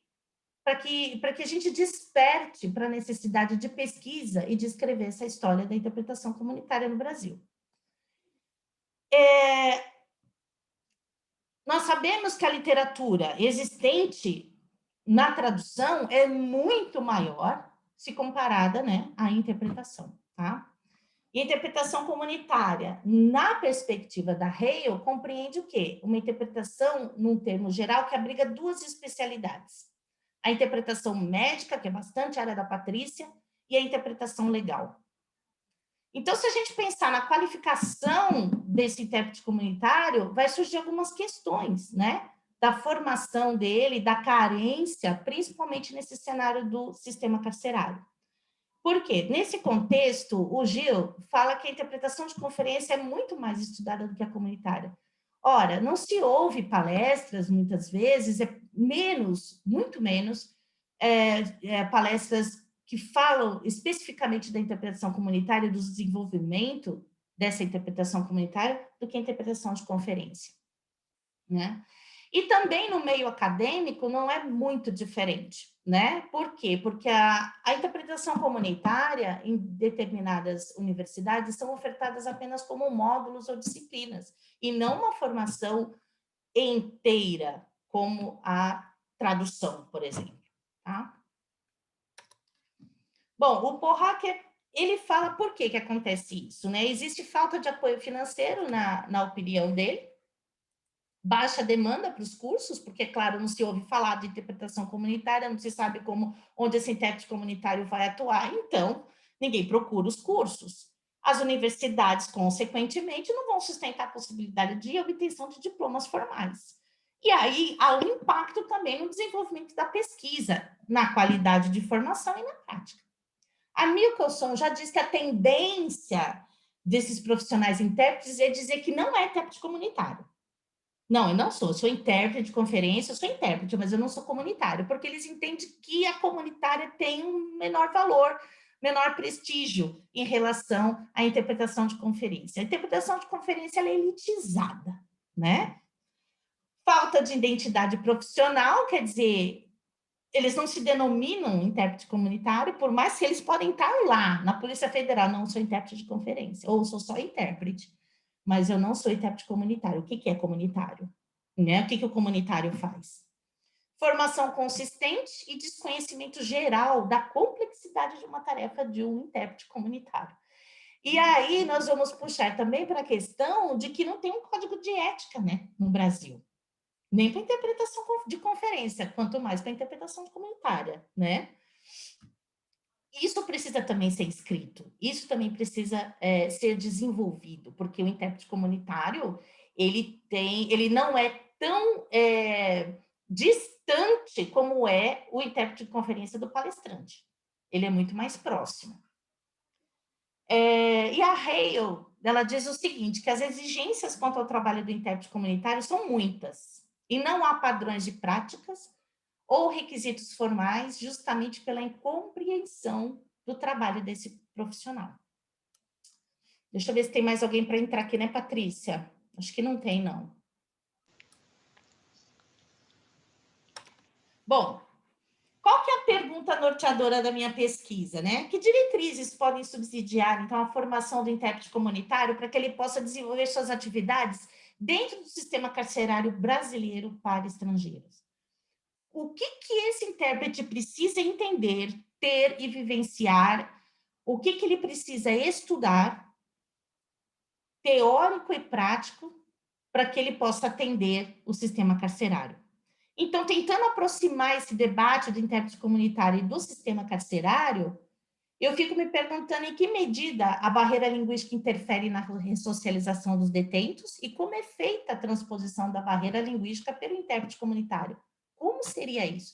a gente desperte para a necessidade de pesquisa e de escrever essa história da interpretação comunitária no Brasil. Nós sabemos que a literatura existente na tradução é muito maior se comparada, né, à interpretação, tá? E a interpretação comunitária, na perspectiva da Hale, compreende o quê? Uma interpretação, num termo geral, que abriga duas especialidades. A interpretação médica, que é bastante a área da Patrícia, e a interpretação legal. Então, se a gente pensar na qualificação desse intérprete comunitário, vai surgir algumas questões, né? Da formação dele, da carência, principalmente nesse cenário do sistema carcerário. Por quê? Nesse contexto, o Gil fala que a interpretação de conferência é muito mais estudada do que a comunitária. Ora, não se ouve palestras, muitas vezes, muito menos, palestras que falam especificamente da interpretação comunitária, do desenvolvimento dessa interpretação comunitária, do que a interpretação de conferência, né? E também no meio acadêmico não é muito diferente, né? Por quê? Porque a interpretação comunitária em determinadas universidades são ofertadas apenas como módulos ou disciplinas, e não uma formação inteira, como a tradução, por exemplo, tá? Bom, o Porracker, ele fala por que acontece isso, né? Existe falta de apoio financeiro, na opinião dele, baixa demanda para os cursos, porque, claro, não se ouve falar de interpretação comunitária, não se sabe onde esse intérprete comunitário vai atuar, então ninguém procura os cursos. As universidades, consequentemente, não vão sustentar a possibilidade de obtenção de diplomas formais. E aí há um impacto também no desenvolvimento da pesquisa, na qualidade de formação e na prática. A Michelson já diz que a tendência desses profissionais intérpretes é dizer que não é intérprete comunitário. Não, eu não sou. Eu sou intérprete de conferência, eu sou intérprete, mas eu não sou comunitário, porque eles entendem que a comunitária tem um menor valor, menor prestígio em relação à interpretação de conferência. A interpretação de conferência ela é elitizada, né? Falta de identidade profissional, quer dizer, eles não se denominam intérprete comunitário, por mais que eles podem estar lá na Polícia Federal, não sou intérprete de conferência, ou sou só intérprete, mas eu não sou intérprete comunitário. O que é comunitário? Né? O que o comunitário faz? Formação consistente e desconhecimento geral da complexidade de uma tarefa de um intérprete comunitário. E aí nós vamos puxar também para a questão de que não tem um código de ética, né, no Brasil. Nem para interpretação de conferência, quanto mais para interpretação comunitária, né? Isso precisa também ser escrito, isso também precisa ser desenvolvido, porque o intérprete comunitário, ele não é tão distante como é o intérprete de conferência do palestrante. Ele é muito mais próximo. E a Hale, ela diz o seguinte, que as exigências quanto ao trabalho do intérprete comunitário são muitas, e não há padrões de práticas ou requisitos formais, justamente pela incompreensão do trabalho desse profissional. Deixa eu ver se tem mais alguém para entrar aqui, né, Patrícia? Acho que não tem, não. Bom, qual que é a pergunta norteadora da minha pesquisa, né? Que diretrizes podem subsidiar, então, a formação do intérprete comunitário para que ele possa desenvolver suas atividades dentro do sistema carcerário brasileiro para estrangeiros? O que esse intérprete precisa entender, ter e vivenciar? O que ele precisa estudar, teórico e prático, para que ele possa atender o sistema carcerário? Então, tentando aproximar esse debate do intérprete comunitário e do sistema carcerário, eu fico me perguntando em que medida a barreira linguística interfere na ressocialização dos detentos e como é feita a transposição da barreira linguística pelo intérprete comunitário. Como seria isso?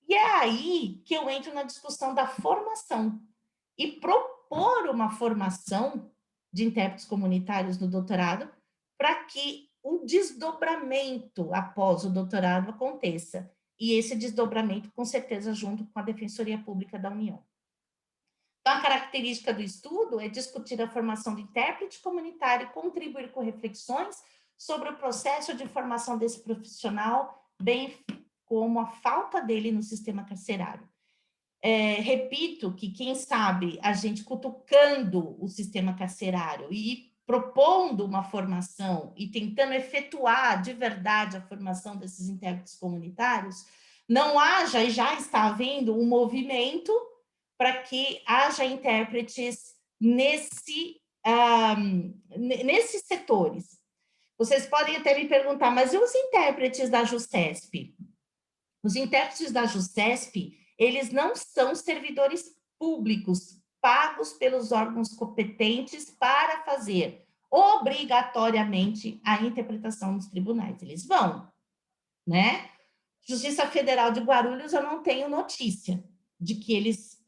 E é aí que eu entro na discussão da formação e propor uma formação de intérpretes comunitários no doutorado para que o desdobramento após o doutorado aconteça. E esse desdobramento, com certeza, junto com a Defensoria Pública da União. Então, a característica do estudo é discutir a formação do intérprete comunitário e contribuir com reflexões sobre o processo de formação desse profissional, bem como a falta dele no sistema carcerário. Repito que, quem sabe, a gente cutucando o sistema carcerário e propondo uma formação e tentando efetuar de verdade a formação desses intérpretes comunitários, não haja, e já está havendo, um movimento para que haja intérpretes nesses setores. Vocês podem até me perguntar, mas e os intérpretes da JUSCESP? Os intérpretes da JUSCESP, eles não são servidores públicos pagos pelos órgãos competentes para fazer obrigatoriamente a interpretação nos tribunais. Eles vão, né? Justiça Federal de Guarulhos, eu não tenho notícia de que eles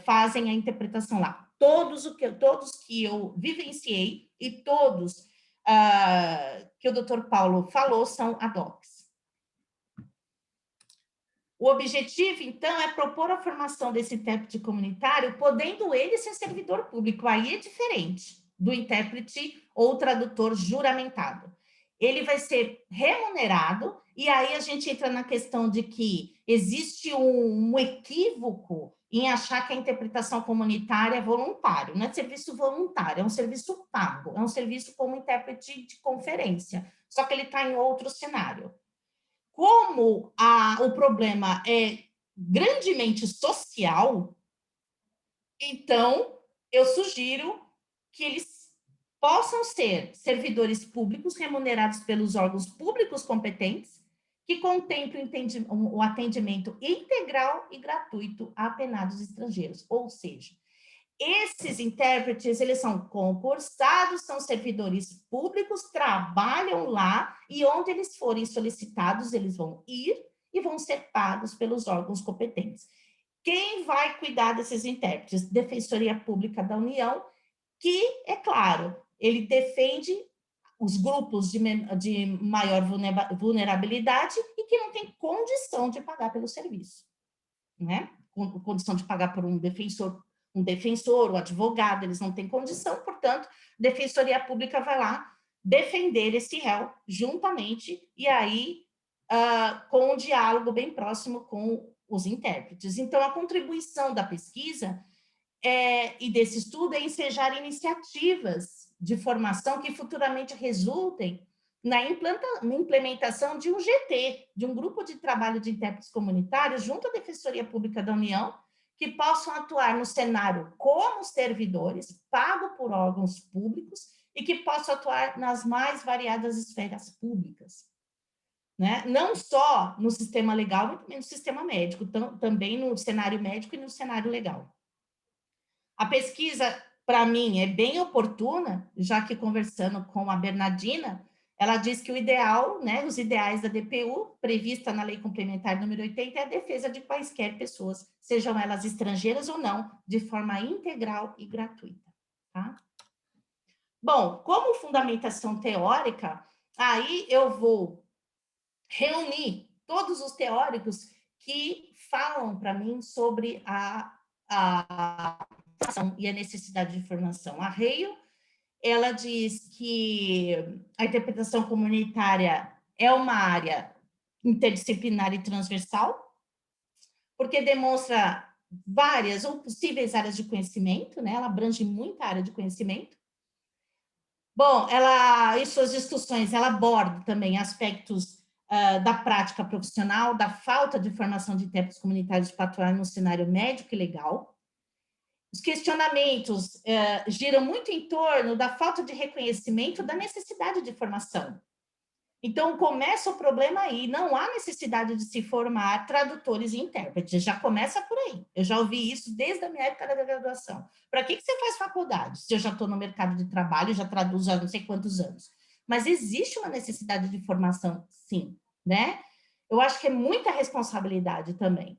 fazem a interpretação lá. Todos que eu vivenciei e todos que o doutor Paulo falou são ad hoc. O objetivo, então, é propor a formação desse intérprete comunitário, podendo ele ser servidor público. Aí é diferente do intérprete ou tradutor juramentado. Ele vai ser remunerado, e aí a gente entra na questão de que existe um equívoco em achar que a interpretação comunitária é voluntário. Não é serviço voluntário, é um serviço pago, é um serviço como intérprete de conferência, só que ele está em outro cenário. Como o problema é grandemente social, então eu sugiro que eles possam ser servidores públicos remunerados pelos órgãos públicos competentes, que contemplem o atendimento integral e gratuito a apenados estrangeiros. Ou seja, esses intérpretes, eles são concursados, são servidores públicos, trabalham lá, e onde eles forem solicitados, eles vão ir e vão ser pagos pelos órgãos competentes. Quem vai cuidar desses intérpretes? Defensoria Pública da União, que, é claro, ele defende os grupos de maior vulnerabilidade e que não tem condição de pagar pelo serviço, né? Condição de pagar por um defensor, o advogado, eles não têm condição, portanto, a Defensoria Pública vai lá defender esse réu juntamente, e aí com um diálogo bem próximo com os intérpretes. Então, a contribuição da pesquisa e desse estudo é ensejar iniciativas de formação que futuramente resultem na implementação de um GT, de um grupo de trabalho de intérpretes comunitários, junto à Defensoria Pública da União, que possam atuar no cenário como servidores, pago por órgãos públicos, e que possam atuar nas mais variadas esferas públicas, né? Não só no sistema legal, mas também no sistema médico, também no cenário médico e no cenário legal. A pesquisa, para mim, é bem oportuna, já que, conversando com a Bernardina, ela diz que o ideal, né, os ideais da DPU, prevista na Lei Complementar número 80, é a defesa de quaisquer pessoas, sejam elas estrangeiras ou não, de forma integral e gratuita. Tá? Bom, como fundamentação teórica, aí eu vou reunir todos os teóricos que falam para mim sobre a e a necessidade de formação. A Reio, ela diz que a interpretação comunitária é uma área interdisciplinar e transversal, porque demonstra várias ou possíveis áreas de conhecimento, né? Ela abrange muita área de conhecimento. Bom, em suas discussões, ela aborda também aspectos da prática profissional, da falta de formação de intérpretes comunitários para atuar no cenário médico e legal. Os questionamentos giram muito em torno da falta de reconhecimento da necessidade de formação. Então, começa o problema aí, não há necessidade de se formar tradutores e intérpretes, já começa por aí. Eu já ouvi isso desde a minha época da graduação. Para que você faz faculdade? Se eu já estou no mercado de trabalho, já traduzo há não sei quantos anos. Mas existe uma necessidade de formação, sim, né? Eu acho que é muita responsabilidade também,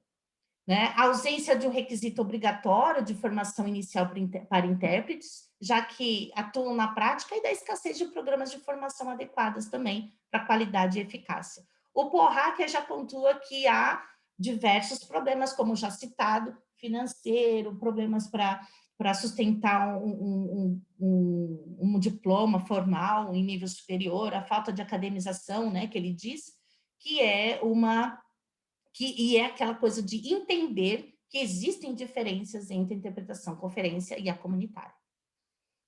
né? A ausência de um requisito obrigatório de formação inicial para intérpretes, já que atuam na prática, e da escassez de programas de formação adequadas também para qualidade e eficácia. O PORRAC já pontua que há diversos problemas, como já citado, financeiro, problemas para sustentar um diploma formal em nível superior, a falta de academização, né, que ele diz, que é e é aquela coisa de entender que existem diferenças entre a interpretação conferência e a comunitária.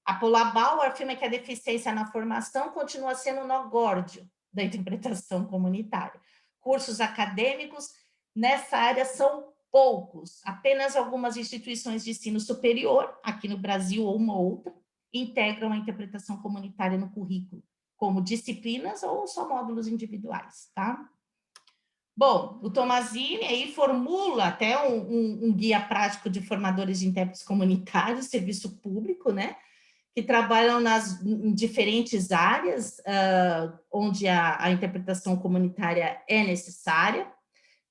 A Paula Bauer afirma que a deficiência na formação continua sendo o nó górdio da interpretação comunitária. Cursos acadêmicos nessa área são poucos, apenas algumas instituições de ensino superior, aqui no Brasil ou uma outra, integram a interpretação comunitária no currículo, como disciplinas ou só módulos individuais, tá? Bom, o Tomazini aí formula até um guia prático de formadores de intérpretes comunitários, serviço público, né? Que trabalham em diferentes áreas onde a interpretação comunitária é necessária.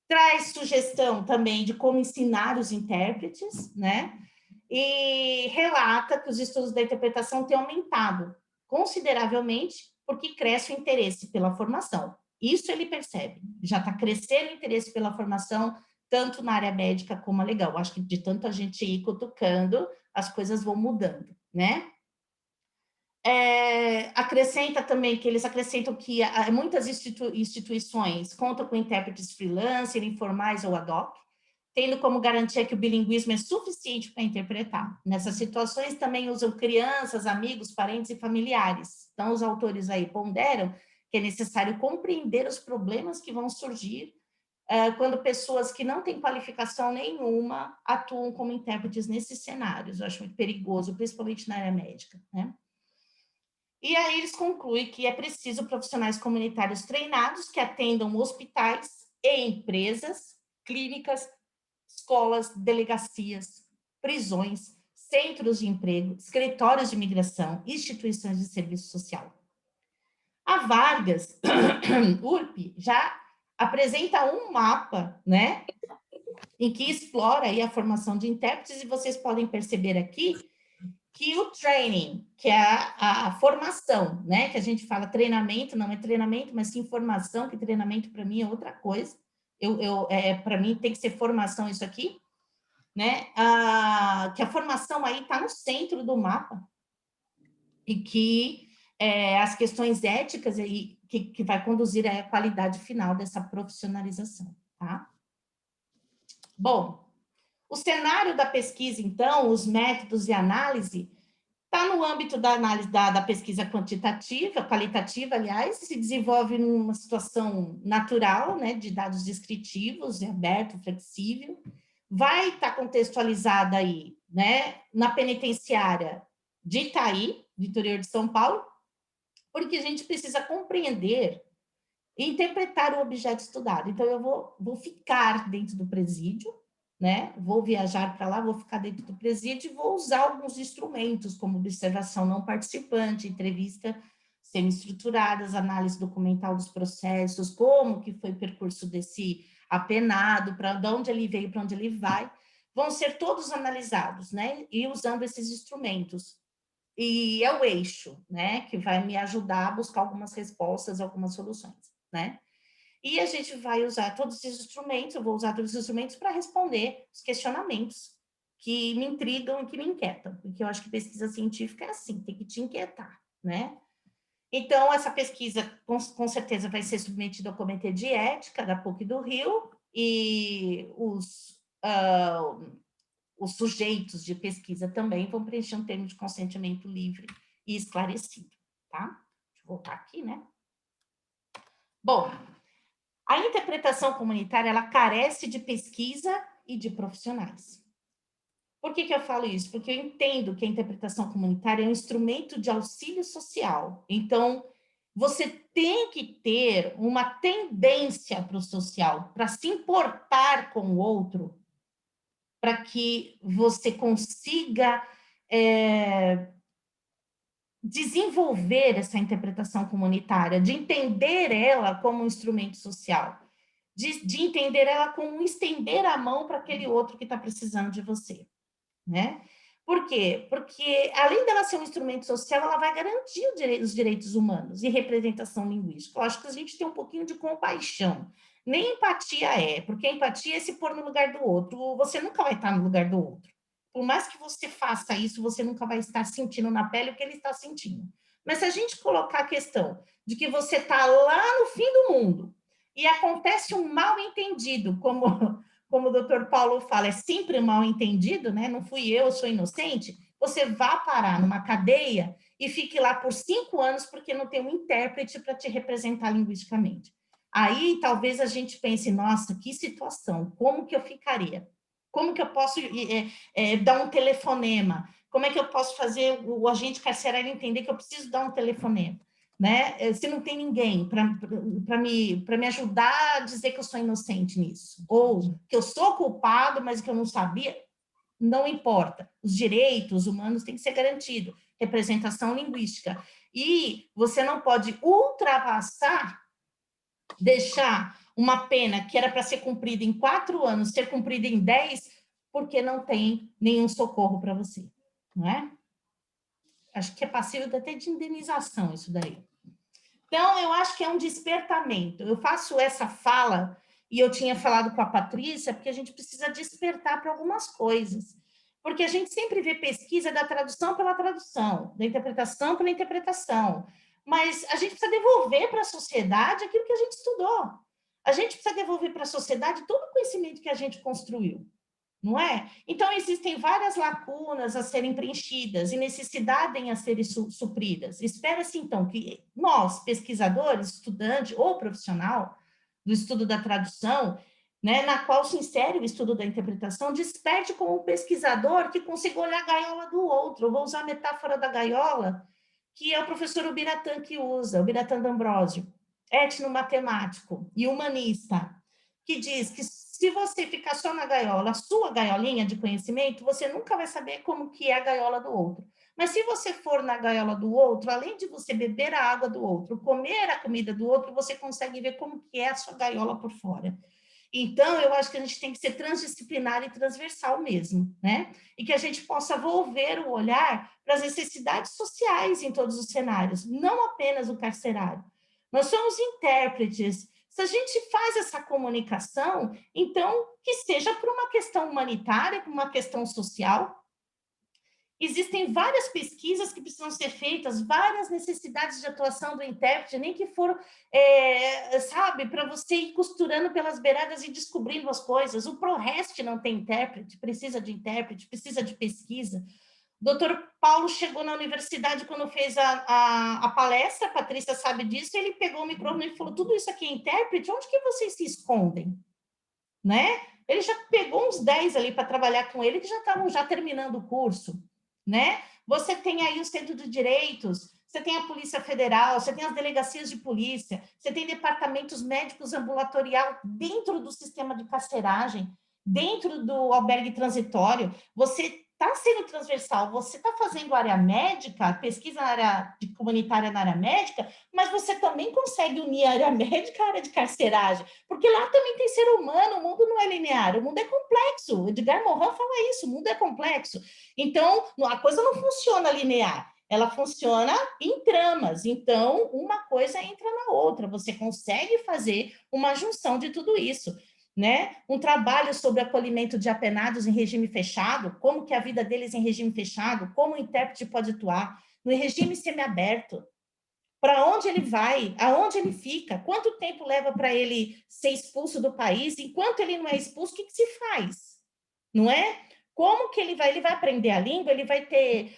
Traz sugestão também de como ensinar os intérpretes, né? E relata que os estudos da interpretação têm aumentado consideravelmente porque cresce o interesse pela formação. Isso ele percebe, já está crescendo o interesse pela formação, tanto na área médica como a legal. Acho que de tanto a gente ir cutucando, as coisas vão mudando, né? Acrescenta também que eles acrescentam que muitas instituições contam com intérpretes freelancer, informais ou ad hoc, tendo como garantia que o bilinguismo é suficiente para interpretar. Nessas situações também usam crianças, amigos, parentes e familiares. Então, os autores aí ponderam que é necessário compreender os problemas que vão surgir quando pessoas que não têm qualificação nenhuma atuam como intérpretes nesses cenários. Eu acho muito perigoso, principalmente na área médica, né? E aí eles concluem que é preciso profissionais comunitários treinados que atendam hospitais e empresas, clínicas, escolas, delegacias, prisões, centros de emprego, escritórios de imigração, instituições de serviço social. A Vargas, URP, já apresenta um mapa, né, em que explora aí a formação de intérpretes, e vocês podem perceber aqui que o training, que é a formação, né, que a gente fala treinamento, não é treinamento, mas sim formação, que treinamento para mim é outra coisa, para mim tem que ser formação isso aqui, né, que a formação aí está no centro do mapa, e que as questões éticas aí, que vai conduzir à qualidade final dessa profissionalização, tá? Bom, o cenário da pesquisa, então, os métodos e análise, está no âmbito da análise da pesquisa quantitativa, qualitativa, aliás, se desenvolve numa situação natural, né, de dados descritivos, aberto, flexível, vai estar contextualizada aí, né, na penitenciária de Itaí, do interior de São Paulo, porque a gente precisa compreender e interpretar o objeto estudado. Então, eu vou ficar dentro do presídio, né? Vou viajar para lá, vou ficar dentro do presídio e vou usar alguns instrumentos, como observação não participante, entrevista semi-estruturadas, análise documental dos processos, como que foi o percurso desse apenado, para onde ele veio, para onde ele vai, vão ser todos analisados, né? E usando esses instrumentos. E é o eixo, né? Que vai me ajudar a buscar algumas respostas, algumas soluções, né? E a gente vai usar todos esses instrumentos, eu vou usar todos os instrumentos para responder os questionamentos que me intrigam e que me inquietam, porque eu acho que pesquisa científica é assim, tem que te inquietar, né? Então, essa pesquisa, com certeza, vai ser submetida ao Comitê de Ética da PUC do Rio, e os sujeitos de pesquisa também vão preencher um termo de consentimento livre e esclarecido, tá? Deixa eu voltar aqui, né? Bom, a interpretação comunitária, ela carece de pesquisa e de profissionais. Por que eu falo isso? Porque eu entendo que a interpretação comunitária é um instrumento de auxílio social. Então, você tem que ter uma tendência para o social, para se importar com o outro, para que você consiga desenvolver essa interpretação comunitária, de entender ela como um instrumento social, de entender ela como estender a mão para aquele outro que está precisando de você, né? Por quê? Porque, além dela ser um instrumento social, ela vai garantir os direitos humanos e representação linguística. Eu acho que a gente tem um pouquinho de compaixão. Nem empatia porque a empatia é se pôr no lugar do outro. Você nunca vai estar no lugar do outro. Por mais que você faça isso, você nunca vai estar sentindo na pele o que ele está sentindo. Mas se a gente colocar a questão de que você está lá no fim do mundo e acontece um mal-entendido, como o doutor Paulo fala, é sempre mal entendido, né? Não fui eu sou inocente. Você vá parar numa cadeia e fique lá por 5 anos porque não tem um intérprete para te representar linguisticamente. Aí talvez a gente pense, nossa, que situação, como que eu ficaria? Como que eu posso dar um telefonema? Como é que eu posso fazer o agente carcerário entender que eu preciso dar um telefonema? Né? Se não tem ninguém para me ajudar a dizer que eu sou inocente nisso, ou que eu sou culpado, mas que eu não sabia, não importa. Os direitos humanos têm que ser garantidos, representação linguística. E você não pode ultrapassar, deixar uma pena que era para ser cumprida em 4 anos, ser cumprida em 10, porque não tem nenhum socorro para você, não é? Acho que é passível até de indenização isso daí. Então, eu acho que é um despertamento. Eu faço essa fala, e eu tinha falado com a Patrícia, porque a gente precisa despertar para algumas coisas. Porque a gente sempre vê pesquisa da tradução pela tradução, da interpretação pela interpretação. Mas a gente precisa devolver para a sociedade aquilo que a gente estudou. A gente precisa devolver para a sociedade todo o conhecimento que a gente construiu. Não é? Então, existem várias lacunas a serem preenchidas e necessidades a serem supridas. Espera-se, então, que nós, pesquisadores, estudante ou profissional do estudo da tradução, né, na qual se insere o estudo da interpretação, desperte como um pesquisador que consiga olhar a gaiola do outro. Eu vou usar a metáfora da gaiola, que é o professor Ubiratã que usa, Ubiratã D'Ambrosio, etnomatemático e humanista, que diz que se você ficar só na gaiola, a sua gaiolinha de conhecimento, você nunca vai saber como que é a gaiola do outro. Mas se você for na gaiola do outro, além de você beber a água do outro, comer a comida do outro, você consegue ver como que é a sua gaiola por fora. Então, eu acho que a gente tem que ser transdisciplinar e transversal mesmo, né? E que a gente possa volver o olhar para as necessidades sociais em todos os cenários, não apenas o carcerário. Nós somos intérpretes. Se a gente faz essa comunicação, então, que seja por uma questão humanitária, por uma questão social. Existem várias pesquisas que precisam ser feitas, várias necessidades de atuação do intérprete, nem que for, sabe, para você ir costurando pelas beiradas e descobrindo as coisas. O ProRest não tem intérprete, precisa de pesquisa. O doutor Paulo chegou na universidade quando fez a palestra, a Patrícia sabe disso, ele pegou o microfone e falou, tudo isso aqui é intérprete? Onde que vocês se escondem? Né? Ele já pegou uns 10 ali para trabalhar com ele, que já estavam já terminando o curso, né? Você tem aí o Centro de Direitos, você tem a Polícia Federal, você tem as delegacias de polícia, você tem departamentos médicos ambulatorial dentro do sistema de carceragem, dentro do albergue transitório, você está sendo transversal, você está fazendo área médica, pesquisa na área comunitária na área médica, mas você também consegue unir a área médica à área de carceragem, porque lá também tem ser humano, o mundo não é linear, o mundo é complexo. Edgar Morin fala isso, o mundo é complexo. Então, a coisa não funciona linear, ela funciona em tramas. Então, uma coisa entra na outra, você consegue fazer uma junção de tudo isso. Né? Um trabalho sobre acolhimento de apenados em regime fechado, como que é a vida deles em regime fechado, como o intérprete pode atuar, no regime semiaberto, Para onde ele vai, aonde ele fica, quanto tempo leva para ele ser expulso do país, enquanto ele não é expulso, o que se faz? Não é? Como que ele vai aprender a língua, ele vai ter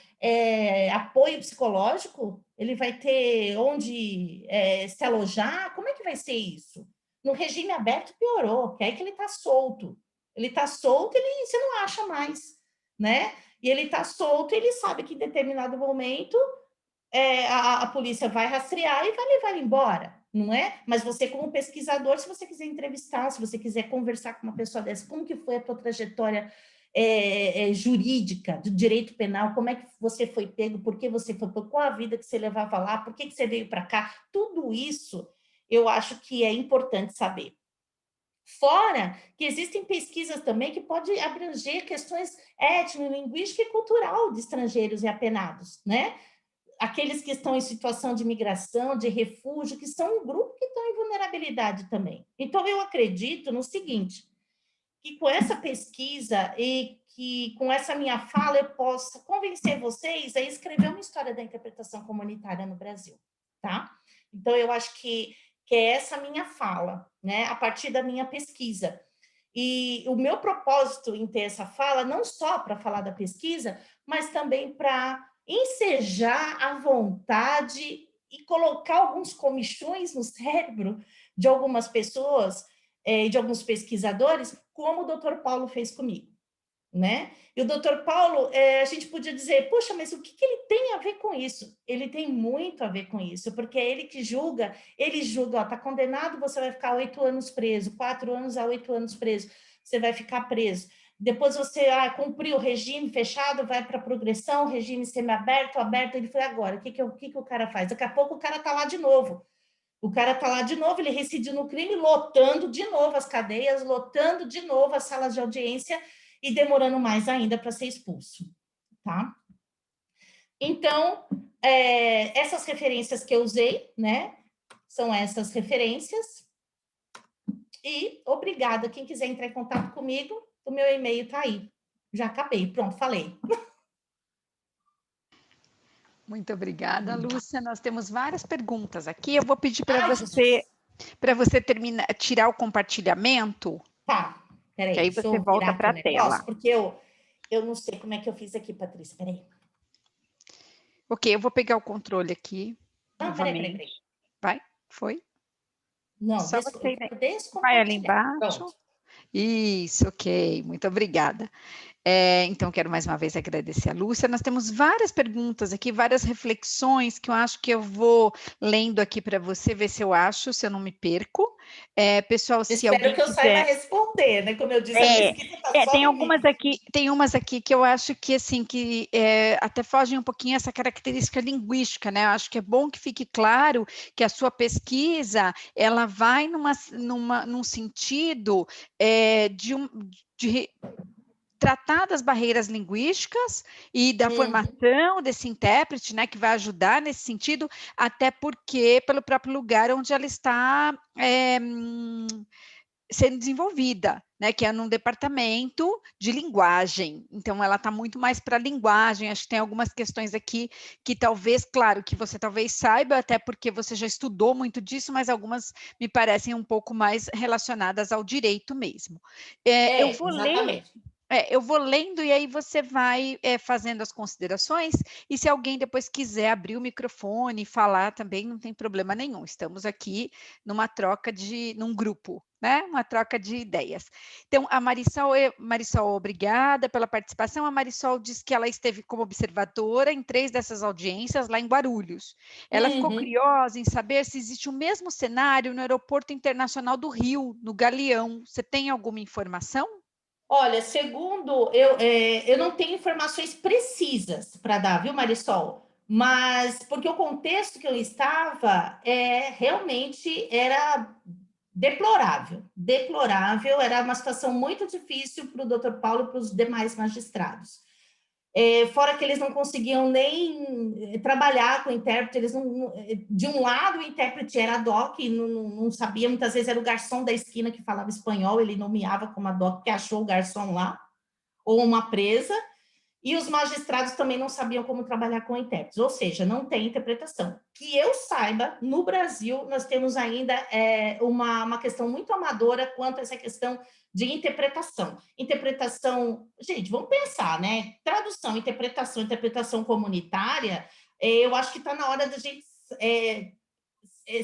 apoio psicológico, ele vai ter onde se alojar, como é que vai ser isso? No regime aberto piorou, que é que ele está solto. Ele está solto, você não acha mais, né? E ele está solto, ele sabe que em determinado momento a polícia vai rastrear e vai levar ele embora, não é? Mas você, como pesquisador, se você quiser entrevistar, se você quiser conversar com uma pessoa dessa, como que foi a tua trajetória jurídica, do direito penal, como é que você foi pego, por que você foi pego, qual a vida que você levava lá, por que você veio para cá, tudo isso eu acho que é importante saber. Fora que existem pesquisas também que podem abranger questões étnico-linguística e cultural de estrangeiros e apenados, né? Aqueles que estão em situação de migração, de refúgio, que são um grupo que estão em vulnerabilidade também. Então, eu acredito no seguinte, que com essa pesquisa e que com essa minha fala eu possa convencer vocês a escrever uma história da interpretação comunitária no Brasil, tá? Então, eu acho que é essa minha fala, né? A partir da minha pesquisa. E o meu propósito em ter essa fala, não só para falar da pesquisa, mas também para ensejar a vontade e colocar alguns comichões no cérebro de algumas pessoas, de alguns pesquisadores, como o Dr. Paulo fez comigo, né? E o Dr. Paulo, a gente podia dizer, poxa, mas o que ele tem a ver com isso? Ele tem muito a ver com isso, porque é ele que julga, ele julga, ó, tá condenado, você vai ficar 8 anos preso, 4 anos a 8 anos preso, você vai ficar preso. Depois você cumpriu o regime fechado, vai para progressão, regime semiaberto, aberto, ele foi agora. O que o cara faz? Daqui a pouco o cara está lá de novo. O cara está lá de novo, ele reincidiu no crime, lotando de novo as cadeias, lotando de novo as salas de audiência e demorando mais ainda para ser expulso, tá? Então, essas referências que eu usei, né, são essas referências. E obrigada, quem quiser entrar em contato comigo, o meu e-mail está aí. Já acabei, pronto, falei. Muito obrigada, Lúcia. Nós temos várias perguntas aqui. Eu vou pedir para você terminar, tirar o compartilhamento. Tá, peraí, Que aí deixa você eu volta virar para a tela. Porque eu não sei como é que eu fiz aqui, Patrícia, peraí. Ok, eu vou pegar o controle aqui. Não, novamente. peraí. Vai? Foi? Não, só você descompartilhar. vai ali embaixo. Pronto. Isso, ok. Muito obrigada. Então, quero mais uma vez agradecer a Lúcia. Nós temos várias perguntas aqui, várias reflexões que eu acho que eu vou lendo aqui para você, ver se eu acho, se eu não me perco. Pessoal, se Espero alguém que eu saiba responder, né? Como eu disse, a pesquisa está só tem umas aqui que eu acho que, assim, que até fogem um pouquinho essa característica linguística, né? Eu acho que é bom que fique claro que a sua pesquisa, ela vai num sentido de tratar das barreiras linguísticas e da formação desse intérprete, né, que vai ajudar nesse sentido, até porque pelo próprio lugar onde ela está sendo desenvolvida, né, que é num departamento de linguagem. Então, ela está muito mais para a linguagem. Acho que tem algumas questões aqui que talvez, claro, que você talvez saiba, até porque você já estudou muito disso, mas algumas me parecem um pouco mais relacionadas ao direito mesmo. Eu vou exatamente. eu vou lendo e aí você vai fazendo as considerações, e se alguém depois quiser abrir o microfone e falar também, não tem problema nenhum. Estamos aqui numa troca num grupo, né? Uma troca de ideias. Então, a Marisol, obrigada pela participação. A Marisol disse que ela esteve como observadora em 3 dessas audiências lá em Guarulhos. Ela ficou curiosa em saber se existe o mesmo cenário no Aeroporto Internacional do Rio, no Galeão. Você tem alguma informação? Olha, segundo, eu não tenho informações precisas para dar, viu, Marisol? Mas porque o contexto que eu estava realmente era deplorável, era uma situação muito difícil para o doutor Paulo e para os demais magistrados. Fora que eles não conseguiam nem trabalhar com o intérprete, de um lado o intérprete era a doc, e não sabia, muitas vezes era o garçom da esquina que falava espanhol, ele nomeava como a doc, porque achou o garçom lá, ou uma presa, E os magistrados também não sabiam como trabalhar com intérpretes, ou seja, não tem interpretação. Que eu saiba, no Brasil, nós temos ainda uma questão muito amadora quanto a essa questão de interpretação. Interpretação, gente, vamos pensar, né? Tradução, interpretação comunitária, eu acho que está na hora da gente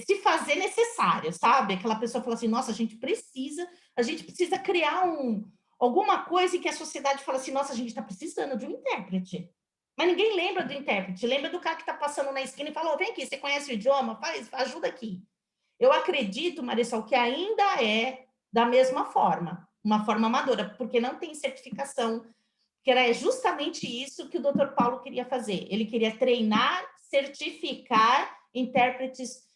se fazer necessário, sabe? Aquela pessoa fala assim, nossa, a gente precisa criar alguma coisa em que a sociedade fala assim, nossa, a gente está precisando de um intérprete. Mas ninguém lembra do intérprete, lembra do cara que está passando na esquina e fala, oh, vem aqui, você conhece o idioma? Ajuda aqui. Eu acredito, Marisol, que ainda é da mesma forma, uma forma amadora, porque não tem certificação, que era justamente isso que o Dr. Paulo queria fazer. Ele queria treinar, certificar intérpretes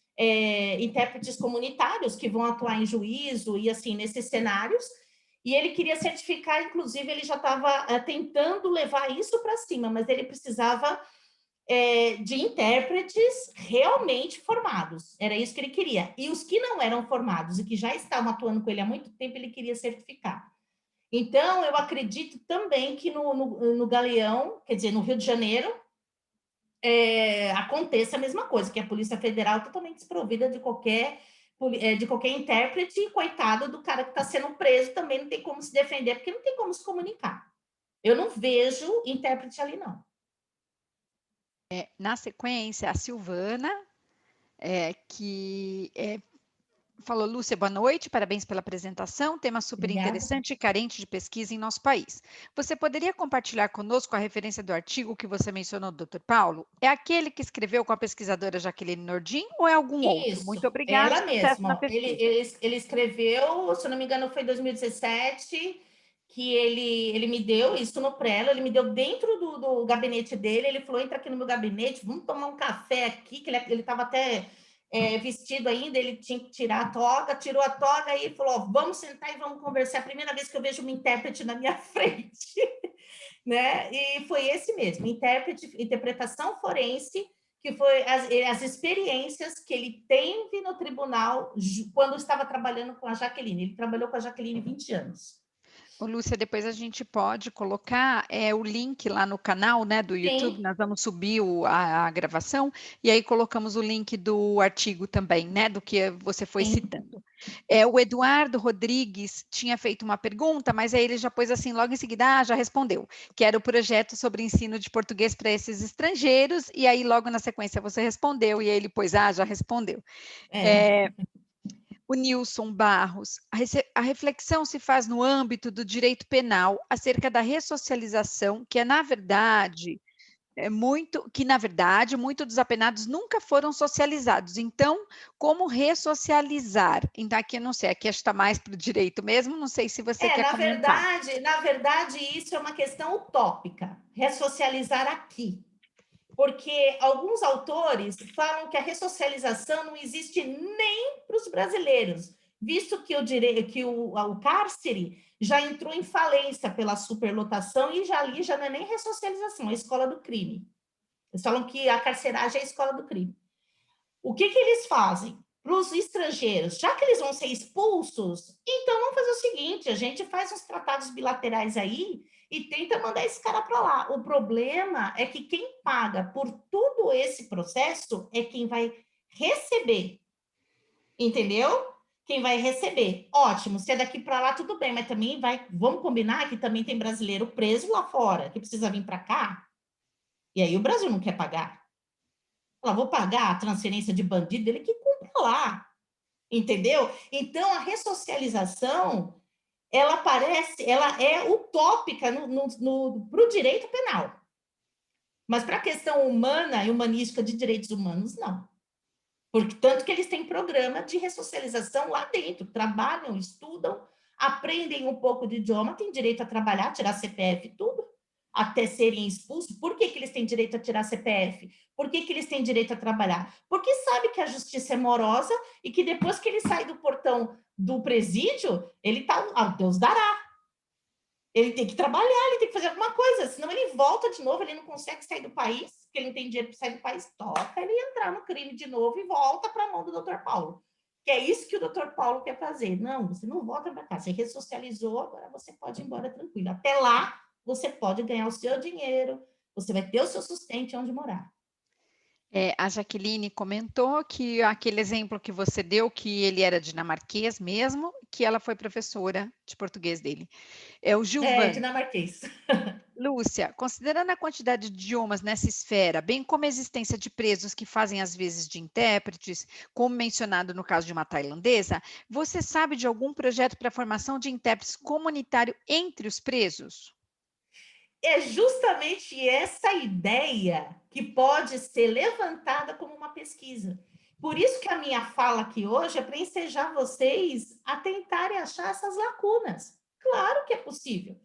comunitários que vão atuar em juízo e assim nesses cenários, e ele queria certificar, inclusive ele já estava tentando levar isso para cima, mas ele precisava de intérpretes realmente formados, era isso que ele queria, e os que não eram formados e que já estavam atuando com ele há muito tempo, ele queria certificar. Então, eu acredito também que no Galeão, quer dizer, no Rio de Janeiro, aconteça a mesma coisa, que a Polícia Federal é totalmente desprovida de qualquer intérprete, e coitado do cara que está sendo preso, também não tem como se defender, porque não tem como se comunicar. Eu não vejo intérprete ali, não. Na sequência, a Silvana, que falou, Lúcia, boa noite, parabéns pela apresentação, tema super interessante e carente de pesquisa em nosso país. Você poderia compartilhar conosco a referência do artigo que você mencionou, Dr. Paulo? É aquele que escreveu com a pesquisadora Jaqueline Nordin ou é algum outro? Muito obrigada. Ela mesma. Ele escreveu, se não me engano, foi em 2017, que ele me deu isso no Prelo, ele me deu dentro do gabinete dele, ele falou, entra aqui no meu gabinete, vamos tomar um café aqui, que ele estava até vestido ainda, ele tinha que tirar a toga, tirou a toga e falou, vamos sentar e vamos conversar, é a primeira vez que eu vejo uma intérprete na minha frente, né? E foi esse mesmo, interpretação forense, que foi as experiências que ele teve no tribunal quando estava trabalhando com a Jaqueline. Ele trabalhou com a Jaqueline 20 anos. Ô, Lúcia, depois a gente pode colocar o link lá no canal, né, do YouTube, Sim. nós vamos subir a gravação, e aí colocamos o link do artigo também, né, do que você foi citando. O Eduardo Rodrigues tinha feito uma pergunta, mas aí ele já pôs assim, logo em seguida, já respondeu, que era o projeto sobre ensino de português para esses estrangeiros, e aí logo na sequência você respondeu, e aí ele pôs, já respondeu. O Nilson Barros, a reflexão se faz no âmbito do direito penal acerca da ressocialização, que na verdade, muitos dos apenados nunca foram socializados. Então, como ressocializar? Então, aqui eu não sei, aqui acho que está mais para o direito mesmo, não sei se você quer comentar. Na verdade, isso é uma questão utópica, ressocializar aqui. Porque alguns autores falam que a ressocialização não existe nem para os brasileiros, visto que o cárcere já entrou em falência pela superlotação e ali já não é nem ressocialização, é a escola do crime. Eles falam que a carceragem é a escola do crime. O que eles fazem? Para os estrangeiros, já que eles vão ser expulsos, então vamos fazer o seguinte, a gente faz uns tratados bilaterais aí e tenta mandar esse cara para lá. O problema é que quem paga por todo esse processo é quem vai receber, entendeu? Quem vai receber. Ótimo, se é daqui para lá, tudo bem, mas também vamos combinar que também tem brasileiro preso lá fora, que precisa vir para cá, e aí o Brasil não quer pagar. Vou pagar a transferência de bandido dele que cumpra lá, entendeu? Então, a ressocialização, ela é utópica para o direito penal. Mas para a questão humana e humanística de direitos humanos, não. Porque tanto que eles têm programa de ressocialização lá dentro, trabalham, estudam, aprendem um pouco de idioma, têm direito a trabalhar, tirar CPF e tudo, até serem expulsos. Por que eles têm direito a tirar CPF? Por que eles têm direito a trabalhar? Porque sabe que a justiça é morosa e que depois que ele sai do portão do presídio, ele está, Deus dará. Ele tem que trabalhar, ele tem que fazer alguma coisa, senão ele volta de novo, ele não consegue sair do país, porque ele não tem dinheiro para sair do país, toca ele entrar no crime de novo e volta para a mão do Dr. Paulo. Que é isso que o Dr. Paulo quer fazer. Não, você não volta para cá, você ressocializou, agora você pode ir embora tranquilo. Até lá, você pode ganhar o seu dinheiro, você vai ter o seu sustento e onde morar. A Jaqueline comentou que aquele exemplo que você deu, que ele era dinamarquês mesmo, que ela foi professora de português dele. O Gilvan, Dinamarquês. Lúcia, considerando a quantidade de idiomas nessa esfera, bem como a existência de presos que fazem às vezes de intérpretes, como mencionado no caso de uma tailandesa, você sabe de algum projeto para a formação de intérpretes comunitário entre os presos? É justamente essa ideia que pode ser levantada como uma pesquisa. Por isso que a minha fala aqui hoje é para ensejar vocês a tentarem achar essas lacunas. Claro que é possível.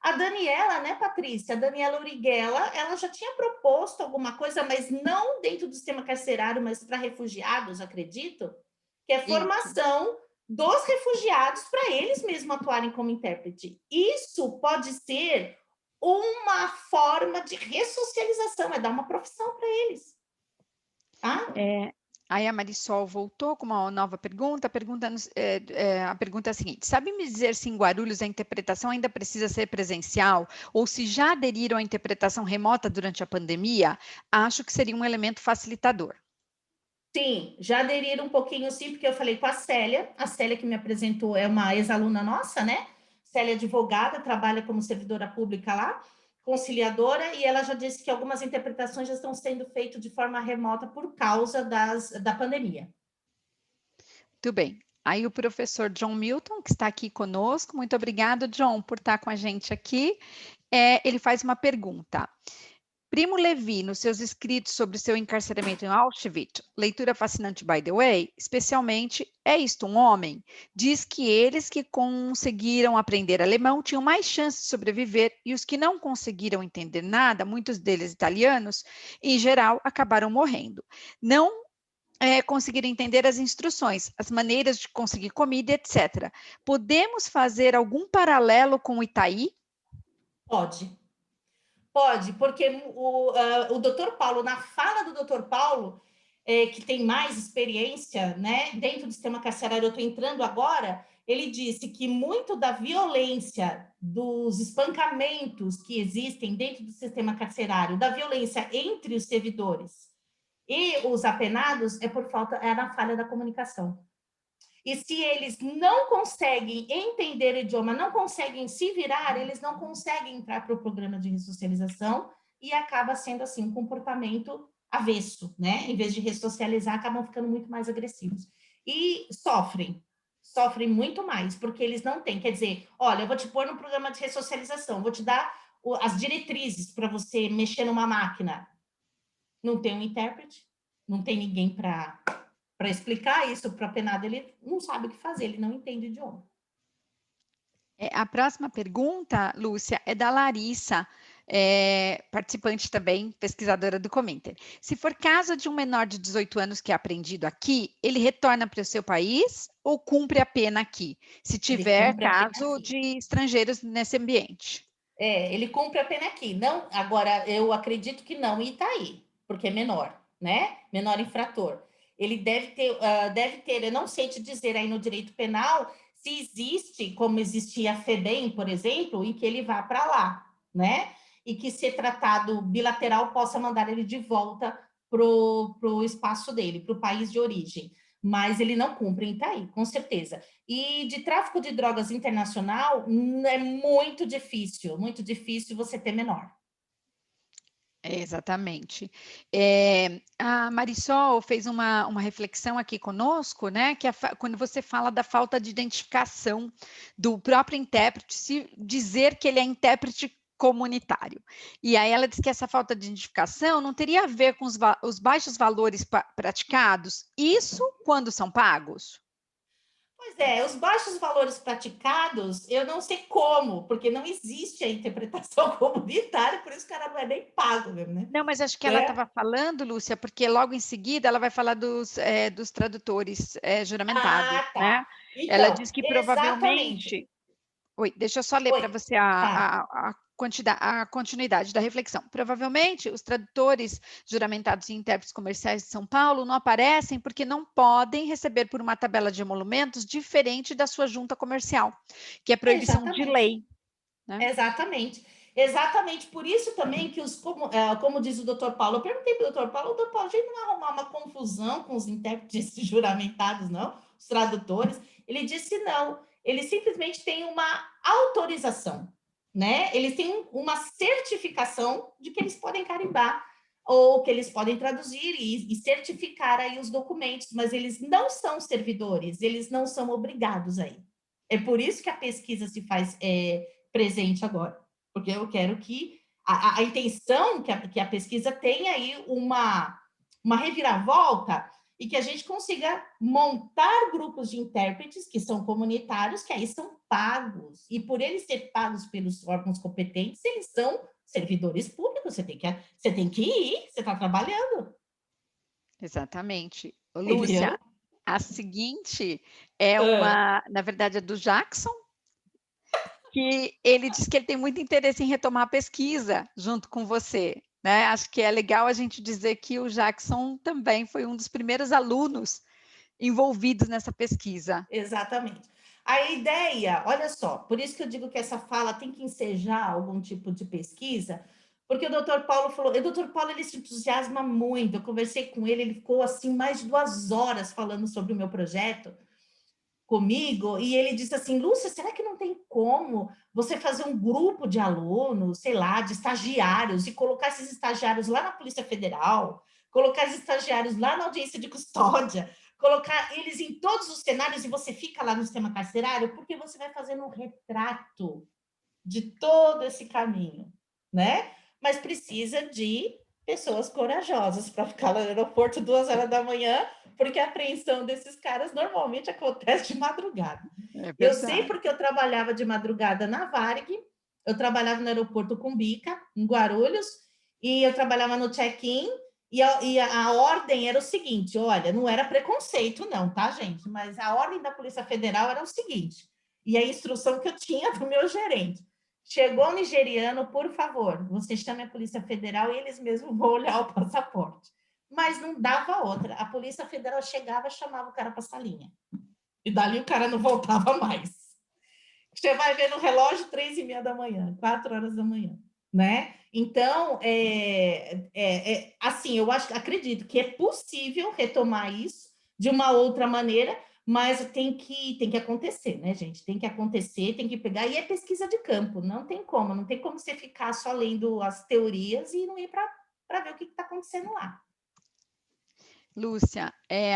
A Daniela, né, Patrícia? A Daniela Uriguela, ela já tinha proposto alguma coisa, mas não dentro do sistema carcerário, mas para refugiados, acredito, que é Isso. formação dos refugiados para eles mesmos atuarem como intérprete. Isso pode ser uma forma de ressocialização, é dar uma profissão para eles. Tá? Aí a Marisol voltou com uma nova pergunta, a pergunta é a seguinte: sabe me dizer se em Guarulhos a interpretação ainda precisa ser presencial ou se já aderiram à interpretação remota durante a pandemia? Acho que seria um elemento facilitador. Sim, já aderiram um pouquinho sim, porque eu falei com a Célia que me apresentou é uma ex-aluna nossa, né? Célia é advogada, trabalha como servidora pública lá, conciliadora, e ela já disse que algumas interpretações já estão sendo feitas de forma remota por causa da pandemia. Muito bem. Aí o professor John Milton, que está aqui conosco, muito obrigado, John, por estar com a gente aqui. Ele faz uma pergunta. Primo Levi, nos seus escritos sobre seu encarceramento em Auschwitz, leitura fascinante, by the way, especialmente É Isto um Homem? Diz que eles que conseguiram aprender alemão tinham mais chances de sobreviver e os que não conseguiram entender nada, muitos deles italianos, em geral, acabaram morrendo. Não conseguiram entender as instruções, as maneiras de conseguir comida, etc. Podemos fazer algum paralelo com o Itaí? Pode, porque o doutor Paulo, na fala do doutor Paulo, que tem mais experiência, né, dentro do sistema carcerário, eu estou entrando agora, ele disse que muito da violência, dos espancamentos que existem dentro do sistema carcerário, da violência entre os servidores e os apenados, é na falha da comunicação. E se eles não conseguem entender o idioma, não conseguem se virar, eles não conseguem entrar para o programa de ressocialização e acaba sendo assim um comportamento avesso, né? Em vez de ressocializar, acabam ficando muito mais agressivos. E sofrem muito mais, porque eles não têm. Quer dizer, olha, eu vou te pôr no programa de ressocialização, vou te dar as diretrizes para você mexer numa máquina. Não tem um intérprete, não tem ninguém para explicar isso para o penado, ele não sabe o que fazer, ele não entende o idioma. A próxima pergunta, Lúcia, é da Larissa, participante também, pesquisadora do Comenter. Se for caso de um menor de 18 anos que é apreendido aqui, ele retorna para o seu país ou cumpre a pena aqui? Se tiver caso de estrangeiros nesse ambiente. Ele cumpre a pena aqui. Não, agora, eu acredito que não em Itaí, porque é menor, né? Menor infrator. Ele deve ter, eu não sei te dizer aí no direito penal se existe, como existia a FEBEM, por exemplo, em que ele vá para lá, né? E que, se tratado bilateral, possa mandar ele de volta para o espaço dele, para o país de origem. Mas ele não cumpre em Itaí, com certeza. E de tráfico de drogas internacional, é muito difícil você ter menor. Exatamente. A Marisol fez uma reflexão aqui conosco, né? Que quando você fala da falta de identificação do próprio intérprete, se dizer que ele é intérprete comunitário. E aí ela diz que essa falta de identificação não teria a ver com os baixos valores praticados, isso quando são pagos? Pois é, os baixos valores praticados, eu não sei como, porque não existe a interpretação comunitária, por isso que ela não é nem pago mesmo, né? Não, mas acho que ela estava falando, Lúcia, porque logo em seguida ela vai falar dos tradutores juramentados, Ah, tá. né? Ela Então, diz que exatamente. provavelmente. Oi, deixa eu só ler para você Tá. a continuidade da reflexão. Provavelmente, os tradutores juramentados e intérpretes comerciais de São Paulo não aparecem porque não podem receber por uma tabela de emolumentos diferente da sua junta comercial, que é proibição de lei. Né? Exatamente. Exatamente, por isso também que como diz o doutor Paulo, eu perguntei para o doutor Paulo, a gente não vai arrumar uma confusão com os intérpretes juramentados, não, os tradutores. Ele disse não, eles simplesmente têm uma autorização, né? Eles têm uma certificação de que eles podem carimbar, ou que eles podem traduzir e certificar aí os documentos, mas eles não são servidores, eles não são obrigados aí. É por isso que a pesquisa se faz presente agora, porque eu quero que a intenção que a pesquisa tenha aí uma reviravolta e que a gente consiga montar grupos de intérpretes que são comunitários, que aí são pagos, e por eles ser pagos pelos órgãos competentes, eles são servidores públicos, você tem que ir, você está trabalhando. Exatamente. Ô, Entendeu? Lúcia, a seguinte é uma, na verdade, é do Jackson, que ele diz que ele tem muito interesse em retomar a pesquisa junto com você, né? Acho que é legal a gente dizer que o Jackson também foi um dos primeiros alunos envolvidos nessa pesquisa. Exatamente. A ideia, olha só, por isso que eu digo que essa fala tem que ensejar algum tipo de pesquisa, porque o doutor Paulo falou, o doutor Paulo ele se entusiasma muito, eu conversei com ele ficou assim mais de 2 horas falando sobre o meu projeto comigo, e ele disse assim, Lúcia, será que não tem como você fazer um grupo de alunos, sei lá, de estagiários, e colocar esses estagiários lá na Polícia Federal, colocar esses estagiários lá na audiência de custódia, colocar eles em todos os cenários, e você fica lá no sistema carcerário, porque você vai fazendo um retrato de todo esse caminho, né? Mas precisa de pessoas corajosas para ficar lá no aeroporto 2 horas da manhã, porque a apreensão desses caras normalmente acontece de madrugada. É Eu sei verdade. porque eu trabalhava de madrugada na Varig, eu trabalhava no aeroporto Cumbica, em Guarulhos, e eu trabalhava no check-in, e a ordem era o seguinte, olha, não era preconceito não, tá, gente? Mas a ordem da Polícia Federal era o seguinte, e a instrução que eu tinha do meu gerente, chegou o nigeriano, por favor, você chame a Polícia Federal e eles mesmos vão olhar o passaporte. Mas não dava outra. A Polícia Federal chegava e chamava o cara para a salinha. E dali o cara não voltava mais. Você vai ver no relógio 3h30 da manhã, 4 horas da manhã, né? Então, assim, eu acredito que é possível retomar isso de uma outra maneira, mas tem que acontecer, né, gente? Tem que acontecer, tem que pegar, e é pesquisa de campo, não tem como você ficar só lendo as teorias e não ir para ver o que está acontecendo lá. Lúcia,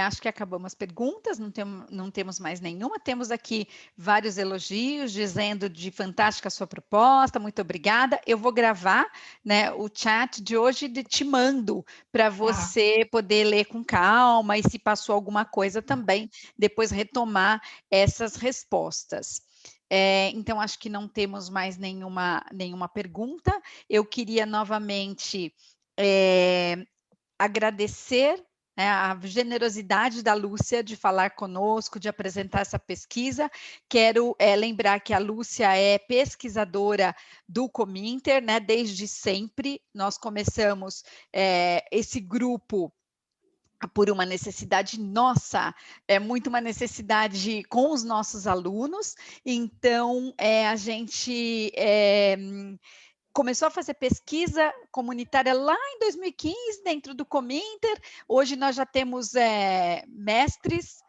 acho que acabamos as perguntas, não temos mais nenhuma. Temos aqui vários elogios dizendo de fantástica a sua proposta, muito obrigada. Eu vou gravar, né, o chat de hoje e te mando para você poder ler com calma e se passou alguma coisa também, depois retomar essas respostas. Então, acho que não temos mais nenhuma pergunta. Eu queria novamente agradecer, né, a generosidade da Lúcia de falar conosco, de apresentar essa pesquisa. Quero lembrar que a Lúcia é pesquisadora do Cominter, né, desde sempre. Nós começamos esse grupo por uma necessidade nossa, muito uma necessidade com os nossos alunos. Então, a gente começou a fazer pesquisa comunitária lá em 2015, dentro do Cominter. Hoje nós já temos mestres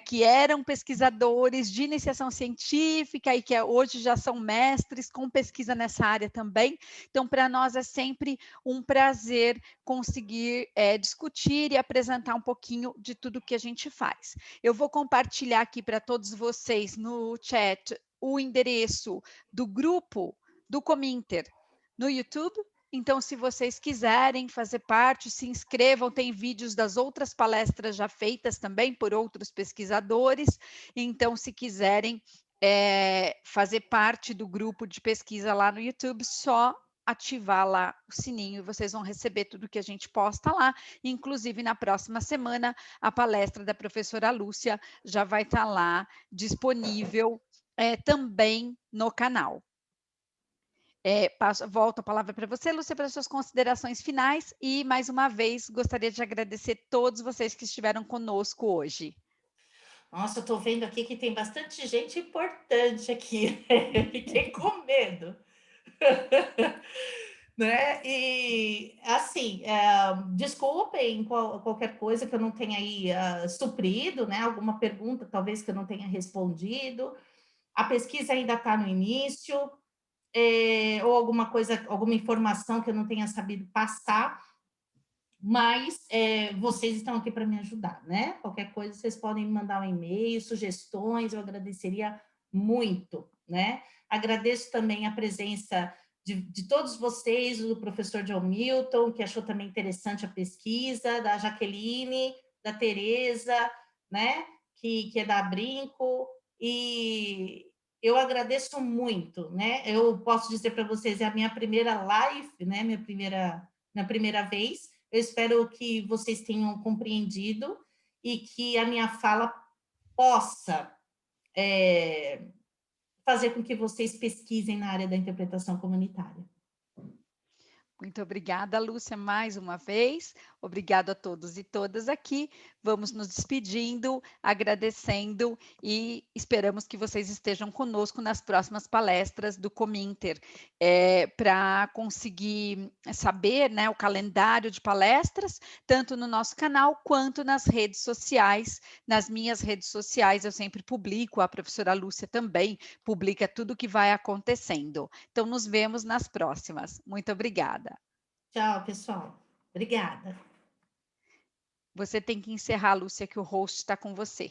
que eram pesquisadores de iniciação científica e que hoje já são mestres com pesquisa nessa área também. Então, para nós é sempre um prazer conseguir discutir e apresentar um pouquinho de tudo que a gente faz. Eu vou compartilhar aqui para todos vocês no chat o endereço do grupo do Cominter no YouTube. Então, se vocês quiserem fazer parte, se inscrevam, tem vídeos das outras palestras já feitas também por outros pesquisadores. Então, se quiserem fazer parte do grupo de pesquisa lá no YouTube, só ativar lá o sininho e vocês vão receber tudo que a gente posta lá. Inclusive, na próxima semana, a palestra da professora Lúcia já vai estar lá disponível também no canal. Volto a palavra para você, Lúcia, para as suas considerações finais e, mais uma vez, gostaria de agradecer todos vocês que estiveram conosco hoje. Nossa, eu estou vendo aqui que tem bastante gente importante aqui. Fiquei com medo. Né? E, assim, desculpem qualquer coisa que eu não tenha aí suprido, né? Alguma pergunta, talvez, que eu não tenha respondido. A pesquisa ainda está no início, ou alguma coisa, alguma informação que eu não tenha sabido passar, mas vocês estão aqui para me ajudar, né? Qualquer coisa, vocês podem me mandar um e-mail, sugestões, eu agradeceria muito, né? Agradeço também a presença de todos vocês, do professor John Milton, que achou também interessante a pesquisa, da Jaqueline, da Tereza, né? Que é da Brinco, e eu agradeço muito, né? Eu posso dizer para vocês, é a minha primeira live, né? Minha primeira vez. Eu espero que vocês tenham compreendido e que a minha fala possa fazer com que vocês pesquisem na área da interpretação comunitária. Muito obrigada, Lúcia, mais uma vez. Obrigado a todos e todas aqui. Vamos nos despedindo, agradecendo e esperamos que vocês estejam conosco nas próximas palestras do Cominter, para conseguir saber, né, o calendário de palestras, tanto no nosso canal quanto nas redes sociais. Nas minhas redes sociais eu sempre publico, a professora Lúcia também publica tudo o que vai acontecendo. Então, nos vemos nas próximas. Muito obrigada. Tchau, pessoal. Obrigada. Você tem que encerrar, Lúcia, que o host está com você.